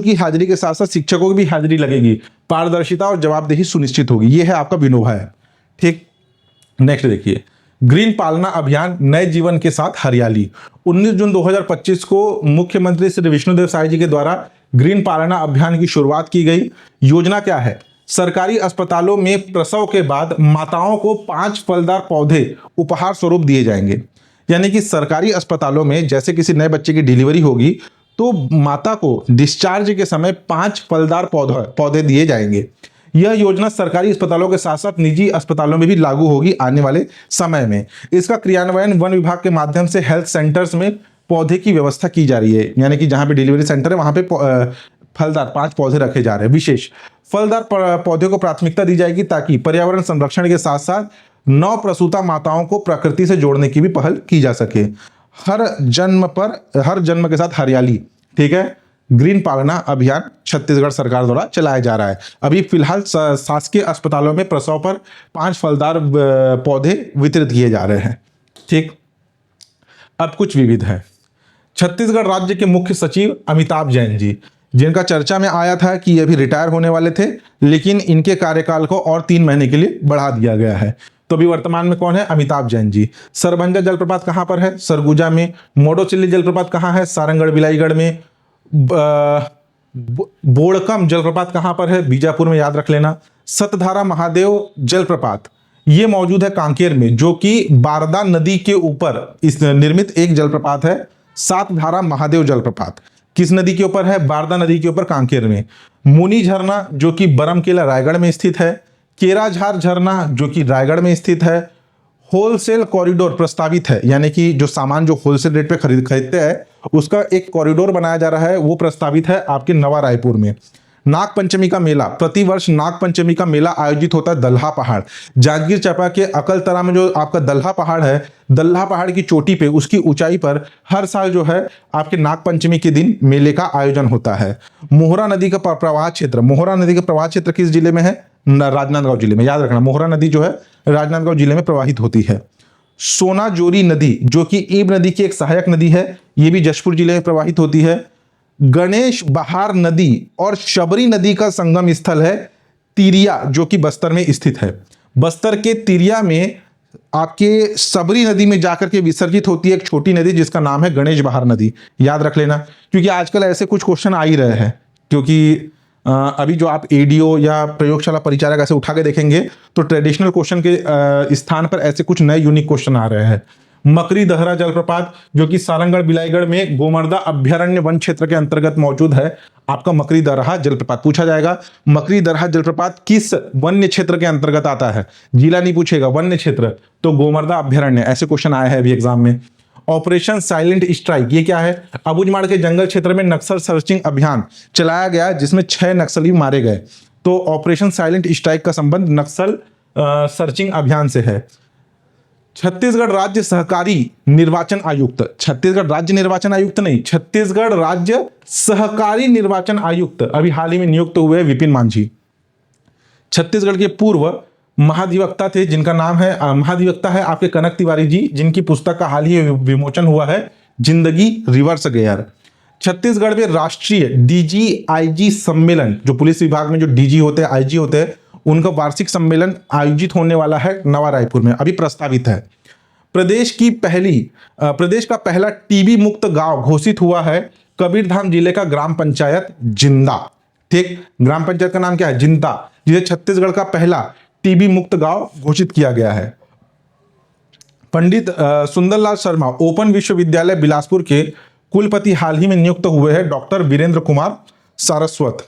की हाजिरी के साथ साथ शिक्षकों की भी हाजिरी लगेगी, पारदर्शिता और जवाबदेही सुनिश्चित होगी। ये है आपका विनोभा ऐप। ठीक, नेक्स्ट देखिए, ग्रीन पालना अभियान नए जीवन के साथ हरियाली। 19 जून 2025 को मुख्यमंत्री श्री विष्णुदेव साय जी के द्वारा ग्रीन पालना अभियान की शुरुआत की गई। योजना क्या है, सरकारी अस्पतालों में प्रसव के बाद माताओं को 5 फलदार पौधे उपहार स्वरूप दिए जाएंगे। यानी कि सरकारी अस्पतालों में जैसे किसी नए बच्चे की डिलीवरी होगी तो माता को डिस्चार्ज के समय 5 फलदार पौधे दिए जाएंगे। यह योजना सरकारी अस्पतालों के साथ साथ निजी अस्पतालों में भी लागू होगी आने वाले समय में। इसका क्रियान्वयन वन विभाग के माध्यम से हेल्थ सेंटर्स में पौधे की व्यवस्था की जा रही है, यानी कि जहां पे डिलीवरी सेंटर है वहां पे फलदार 5 पौधे रखे जा रहे हैं। विशेष फलदार पौधे को प्राथमिकता दी जाएगी ताकि पर्यावरण संरक्षण के साथ साथ नव प्रसूता माताओं को प्रकृति से जोड़ने की भी पहल की जा सके। हर जन्म के साथ हरियाली, ठीक है, ग्रीन पालना अभियान छत्तीसगढ़ सरकार द्वारा चलाया जा रहा है। अभी फिलहाल शासकीय अस्पतालों में प्रसव पर 5 फलदार पौधे वितरित किए जा रहे हैं। ठीक, अब कुछ विविध है। छत्तीसगढ़ राज्य के मुख्य सचिव अमिताभ जैन जी, जिनका चर्चा में आया था कि ये भी रिटायर होने वाले थे, लेकिन इनके कार्यकाल को और 3 महीने के लिए बढ़ा दिया गया है। तो अभी वर्तमान में कौन है? अमिताभ जैन जी। सरभंजा जलप्रपात कहां पर है? सरगुजा में। मोडोचिल्ली जलप्रपात कहां है? सारंगढ़ बिलाईगढ़ में। बोड़कम जलप्रपात कहां पर है? बीजापुर में, याद रख लेना। सतधारा महादेव जलप्रपात ये मौजूद है कांकेर में, जो कि बारदा नदी के ऊपर इस निर्मित एक जलप्रपात है। सातधारा महादेव जलप्रपात किस नदी के ऊपर है? बारदा नदी के ऊपर, कांकेर में। मुनी झरना जो कि बरमकेला रायगढ़ में स्थित है। केराझार झरना जो कि रायगढ़ में स्थित है। होलसेल कॉरिडोर प्रस्तावित है, यानी कि जो सामान जो होलसेल रेट पे खरीदते हैं उसका एक कॉरिडोर बनाया जा रहा है, वो प्रस्तावित है आपके नवा रायपुर में। नाग पंचमी का मेला, प्रतिवर्ष नाग पंचमी का मेला आयोजित होता है दल्हा पहाड़, जांजगीर चांपा के अकलतरा में। जो आपका दल्हा पहाड़ है, दल्हा पहाड़ की चोटी पे, उसकी ऊंचाई पर हर साल जो है आपके नाग पंचमी के दिन मेले का आयोजन होता है। मोहरा नदी का प्रवाह क्षेत्र, मोहरा नदी का प्रवाह क्षेत्र किस जिले में है? राजनांदगांव जिले में। याद रखना, मोहरा नदी जो है राजनांदगांव जिले में प्रवाहित होती है। सोनाजोरी नदी जो कि ईब नदी की एक सहायक नदी है, ये भी जशपुर जिले में प्रवाहित होती है। गणेश बहार नदी और शबरी नदी का संगम स्थल है तिरिया, जो कि बस्तर में स्थित है। बस्तर के तिरिया में आपके सबरी नदी में जाकर के विसर्जित होती है एक छोटी नदी जिसका नाम है गणेश बहार नदी। याद रख लेना, क्योंकि आजकल ऐसे कुछ क्वेश्चन आ ही रहे हैं, क्योंकि अभी जो आप एडीओ या प्रयोगशाला परिचारक ऐसे उठा के देखेंगे तो ट्रेडिशनल क्वेश्चन के स्थान पर ऐसे कुछ नए यूनिक क्वेश्चन आ रहे हैं। मकरी दहरा जलप्रपात जो कि सारंगढ़ बिलाईगढ़ में गोमर्दा अभ्यारण्य वन क्षेत्र के अंतर्गत मौजूद है, आपका मकरी दरहा जलप्रपात पूछा जाएगा। मकरी दरहा जलप्रपात किस वन्य क्षेत्र के अंतर्गत आता है? जिला नहीं पूछेगा, वन्य क्षेत्र, तो गोमर्दा अभ्यारण्य। ऐसे क्वेश्चन आए हैं अभी एग्जाम में। ऑपरेशन साइलेंट स्ट्राइक ये क्या है? अबूझमाड़ के जंगल क्षेत्र में नक्सल सर्चिंग अभियान चलाया गया जिसमें 6 नक्सली मारे गए। तो ऑपरेशन साइलेंट स्ट्राइक का संबंध नक्सल सर्चिंग अभियान से है। छत्तीसगढ़ राज्य सहकारी निर्वाचन आयुक्त, छत्तीसगढ़ राज्य निर्वाचन आयुक्त नहीं, छत्तीसगढ़ राज्य सहकारी निर्वाचन आयुक्त अभी हाल ही में नियुक्त हुए विपिन मांझी। छत्तीसगढ़ के पूर्व महाधिवक्ता थे जिनका नाम है महाधिवक्ता है आपके कनक तिवारी जी, जिनकी पुस्तक का हाल ही विमोचन हुआ है जिंदगी रिवर्स गियर। छत्तीसगढ़ में राष्ट्रीय डीजी आईजी सम्मेलन, जो पुलिस विभाग में जो डीजी होते हैं, आईजी होते हैं, उनका वार्षिक सम्मेलन आयोजित होने वाला है नवा रायपुर में, अभी प्रस्तावित है। प्रदेश का पहला टीबी मुक्त गांव घोषित हुआ है कबीरधाम जिले का ग्राम पंचायत जिंदा। ठीक, ग्राम पंचायत का नाम क्या है? जिंदा, जिसे छत्तीसगढ़ का पहला टीबी मुक्त गांव घोषित किया गया है। पंडित सुंदरलाल शर्मा ओपन विश्वविद्यालय बिलासपुर के कुलपति हाल ही में नियुक्त हुए हैं डॉक्टर वीरेंद्र कुमार सारस्वत।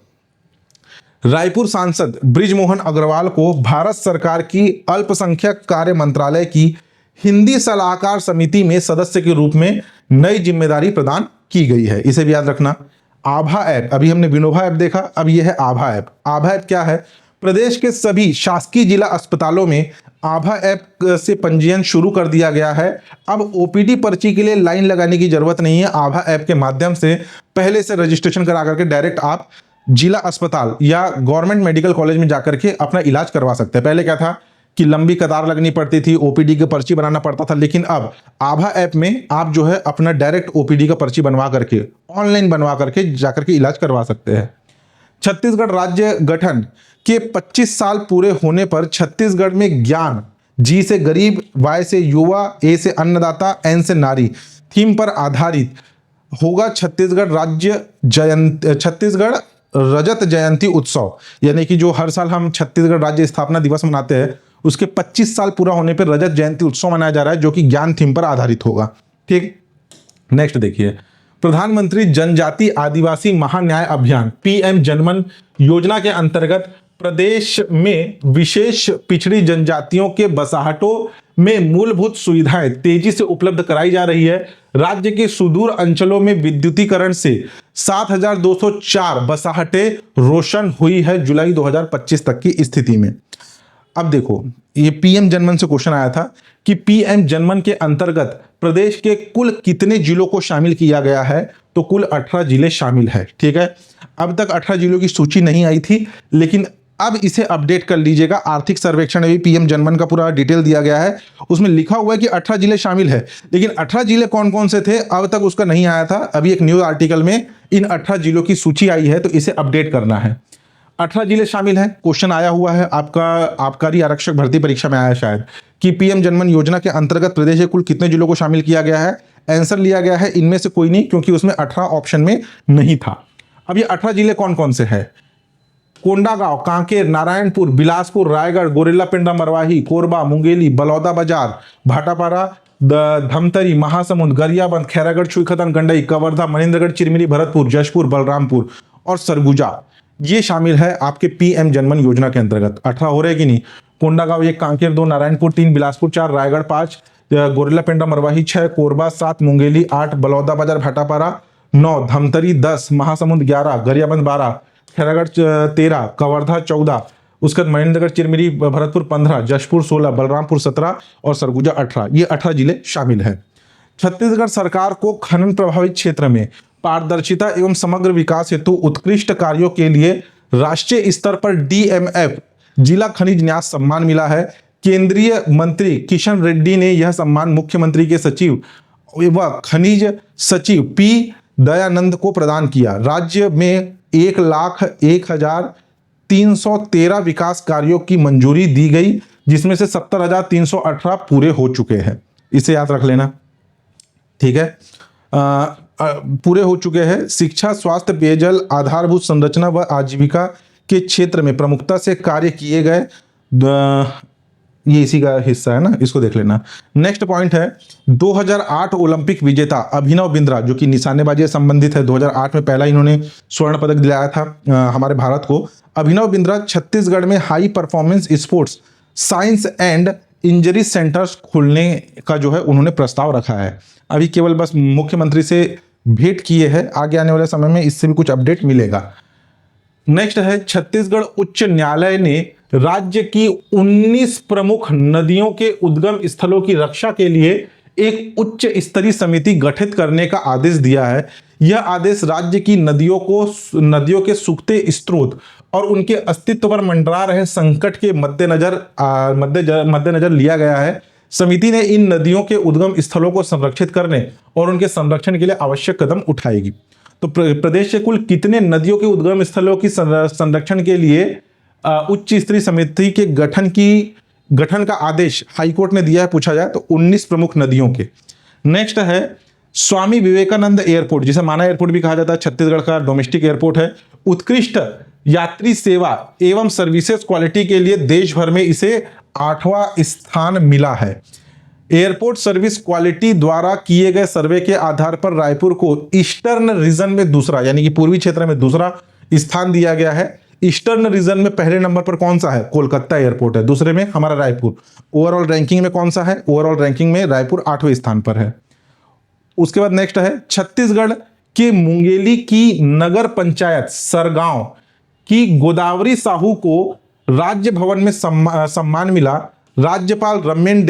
रायपुर सांसद बृजमोहन अग्रवाल को भारत सरकार की अल्पसंख्यक कार्य मंत्रालय की हिंदी सलाहकार समिति में सदस्य के रूप में नई जिम्मेदारी प्रदान की गई है। इसे भी याद रखना। आभा ऐप, अभी हमने विनोबा ऐप देखा, अब यह है आभा ऐप। आभा ऐप क्या है? प्रदेश के सभी शासकीय जिला अस्पतालों में आभा ऐप से पंजीयन शुरू कर दिया गया है। अब ओपीडी पर्ची के लिए लाइन लगाने की जरूरत नहीं है। आभा ऐप के माध्यम से पहले से रजिस्ट्रेशन करा करके डायरेक्ट आप जिला अस्पताल या गवर्नमेंट मेडिकल कॉलेज में जाकर के अपना इलाज करवा सकते हैं। पहले क्या था कि लंबी कतार लगनी पड़ती थी, ओपीडी की पर्ची बनाना पड़ता था, लेकिन अब आभा ऐप में आप जो है अपना डायरेक्ट ओपीडी का पर्ची बनवा करके ऑनलाइन बनवा करके जाकर के इलाज करवा सकते हैं। छत्तीसगढ़ राज्य गठन के 25 साल पूरे होने पर छत्तीसगढ़ में ज्ञान, जी से गरीब, वाई से युवा, ए से अन्नदाता, एन से नारी थीम पर आधारित होगा छत्तीसगढ़ रजत जयंती उत्सव। यानी कि जो हर साल हम छत्तीसगढ़ राज्य स्थापना दिवस मनाते हैं उसके 25 साल पूरा होने पर रजत जयंती उत्सव मनाया जा रहा है, जो कि ज्ञान थीम पर आधारित होगा। ठीक, नेक्स्ट देखिए, प्रधानमंत्री जनजाति आदिवासी महान्याय अभियान पीएम जनमन योजना के अंतर्गत प्रदेश में विशेष पिछड़ी जनजातियों के बसाहटों में मूलभूत सुविधाएं तेजी से उपलब्ध कराई जा रही है। राज्य के सुदूर अंचलों में विद्युतीकरण से 7,204 बसाहटें रोशन हुई है जुलाई 2025 तक की स्थिति में। अब देखो, ये पीएम जनमन से क्वेश्चन आया था कि पीएम जनमन के अंतर्गत प्रदेश के कुल कितने जिलों को शामिल किया गया है, तो कुल 18 जिले शामिल है। ठीक है, अब तक 18 जिलों की सूची नहीं आई थी, लेकिन अब इसे अपडेट कर लीजिएगा। आर्थिक सर्वेक्षण में भी पीएम जनमन का पूरा डिटेल दिया गया है, उसमें लिखा हुआ है कि 18 जिले शामिल है, लेकिन 18 जिले कौन कौन से थे अब तक उसका नहीं आया था। अभी एक न्यूज आर्टिकल में इन 18 जिलों की सूची आई है, तो इसे अपडेट करना है। 18 जिले शामिल हैं। क्वेश्चन आया हुआ है आपका आबकारी आरक्षक भर्ती परीक्षा में आया शायद, कि पीएम जनमन योजना के अंतर्गत प्रदेश के कुल कितने जिलों को शामिल किया गया है। आंसर लिया गया है इनमें से कोई नहीं, क्योंकि उसमें 18 ऑप्शन में नहीं था। अब ये 18 जिले कौन कौन से हैं? कोंडागांव, कांकेर, नारायणपुर, बिलासपुर, रायगढ़, गोरेला पेंड्रा, मरवाही, कोरबा, मुंगेली, बलौदा बाजार, भाटापारा, धमतरी, महासमुंद, गरियाबंद, खैरागढ़, छुईखतन, गंडई, कवर्धा, मनेन्द्रगढ़, चिरमिरी, भरतपुर, जशपुर, बलरामपुर और सरगुजा, ये शामिल है आपके पीएम जनमन योजना के अंतर्गत। 18 हो रहे कि नहीं? कोंडागांव 1, कांकेर 2, नारायणपुर 3, बिलासपुर 4, रायगढ़ 5, गोरेला पेंड्रा मरवाही 6, कोरबा 7, मुंगेली 8, बलौदा बाजार भाटापारा 9, धमतरी 10, महासमुंद 11, गरियाबंद 12, खैरागढ़ 13, कवर्धा 14, उसके बाद महेंद्रगढ़ चिरमिरी भरतपुर 15, जशपुर 16, बलरामपुर 17 और सरगुजा 18, ये 18 जिले शामिल है। छत्तीसगढ़ सरकार को खनन प्रभावित क्षेत्र में पारदर्शिता एवं समग्र विकास हेतु उत्कृष्ट कार्यों के लिए राष्ट्रीय स्तर पर डीएमएफ जिला खनिज न्यास सम्मान मिला है। केंद्रीय मंत्री किशन रेड्डी ने यह सम्मान मुख्यमंत्री के सचिव व खनिज सचिव पी दयानंद को प्रदान किया। राज्य में 1,01,313 विकास कार्यों की मंजूरी दी गई, जिसमें से 70,318 पूरे हो चुके हैं। इसे याद रख लेना, ठीक है। पूरे हो चुके हैं। शिक्षा, स्वास्थ्य, पेयजल, आधारभूत संरचना व आजीविका के क्षेत्र में प्रमुखता से कार्य किए गए। ये इसी का हिस्सा है ना, इसको देख लेना। नेक्स्ट पॉइंट है 2008 ओलंपिक विजेता अभिनव बिंद्रा, जो कि निशानेबाजी से संबंधित है। 2008 में पहला इन्होंने स्वर्ण पदक दिलाया था हमारे भारत को। अभिनव बिंद्रा छत्तीसगढ़ में high performance sports science and injury centres खोलने का जो है उन्होंने प्रस्ताव रखा है। अभी केवल बस मुख्यमंत्री से भेंट किए हैं, आगे आने वाले समय में इससे भी कुछ अपडेट मिलेगा। नेक्स्ट है छत्तीसगढ़ उच्च न्यायालय ने राज्य की 19 प्रमुख नदियों के उद्गम स्थलों की रक्षा के लिए एक उच्च स्तरीय समिति गठित करने का आदेश दिया है। यह आदेश राज्य की नदियों के सूखते स्रोत और उनके अस्तित्व पर मंडरा रहे संकट के मद्देनजर लिया गया है। समिति ने इन नदियों के उद्गम स्थलों को संरक्षित करने और उनके संरक्षण के लिए आवश्यक कदम उठाएगी। तो प्रदेश के कुल कितने नदियों के उद्गम स्थलों की संरक्षण के लिए उच्च स्तरीय समिति के गठन का आदेश हाईकोर्ट ने दिया है, पूछा जाए तो 19 प्रमुख नदियों के। नेक्स्ट है स्वामी विवेकानंद एयरपोर्ट, जिसे माना एयरपोर्ट भी कहा जाता है, छत्तीसगढ़ का डोमेस्टिक एयरपोर्ट है। उत्कृष्ट यात्री सेवा एवं सर्विसेज क्वालिटी के लिए देश भर में इसे 8वां स्थान मिला है। एयरपोर्ट सर्विस क्वालिटी द्वारा किए गए सर्वे के आधार पर रायपुर को ईस्टर्न रीजन में दूसरा, यानी कि पूर्वी क्षेत्र में दूसरा स्थान दिया गया है। ईस्टर्न रीजन में पहले नंबर पर कौन सा है? कोलकाता एयरपोर्ट है। दूसरे में हमारा रायपुर। ओवरऑल रैंकिंग में कौन सा है? ओवरऑल रैंकिंग में रायपुर 8वें स्थान पर है। उसके बाद नेक्स्ट है छत्तीसगढ़ के मुंगेली की नगर पंचायत सरगांव की गोदावरी साहू को राज्य भवन में सम्मान मिला। राज्यपाल रमेन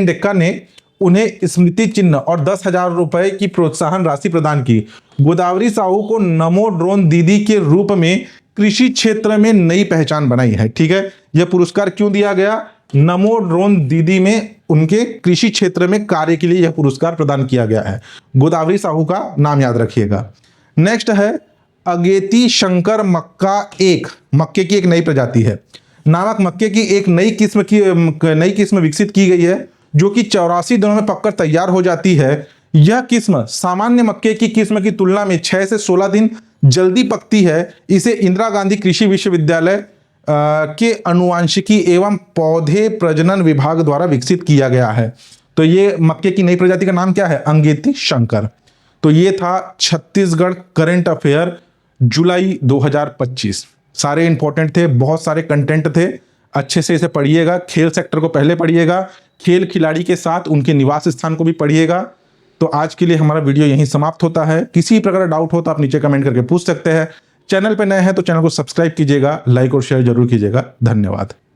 डेक्का ने उन्हें स्मृति चिन्ह और 10,000 रुपए की प्रोत्साहन राशि प्रदान की। गोदावरी साहू को नमो ड्रोन दीदी के रूप में कृषि क्षेत्र में नई पहचान बनाई है। ठीक है, यह पुरस्कार क्यों दिया गया? नमो ड्रोन दीदी में उनके कृषि क्षेत्र में कार्य के लिए यह पुरस्कार प्रदान किया गया है। गोदावरी साहू का नाम याद रखिएगा। नेक्स्ट है अगेती शंकर मक्के की एक नई प्रजाति है। नामक मक्के की एक नई किस्म विकसित की गई है, जो कि 84 दिनों में पककर तैयार हो जाती है। यह किस्म सामान्य मक्के की किस्म की तुलना में 6 से 16 दिन जल्दी पकती है। इसे इंदिरा गांधी कृषि विश्वविद्यालय के अनुवांशिकी एवं पौधे प्रजनन विभाग द्वारा विकसित किया गया है। तो ये मक्के की नई प्रजाति का नाम क्या है? अंगेती शंकर। तो ये था छत्तीसगढ़ करंट अफेयर जुलाई 2025। सारे इंपॉर्टेंट थे, बहुत सारे कंटेंट थे, अच्छे से इसे पढ़िएगा। खेल सेक्टर को पहले पढ़िएगा, खेल खिलाड़ी के साथ उनके निवास स्थान को भी पढ़िएगा। तो आज के लिए हमारा वीडियो यहीं समाप्त होता है। किसी प्रकार का डाउट हो तो आप नीचे कमेंट करके पूछ सकते हैं। चैनल पे नए हैं तो चैनल को सब्सक्राइब कीजिएगा, लाइक और शेयर जरूर कीजिएगा। धन्यवाद।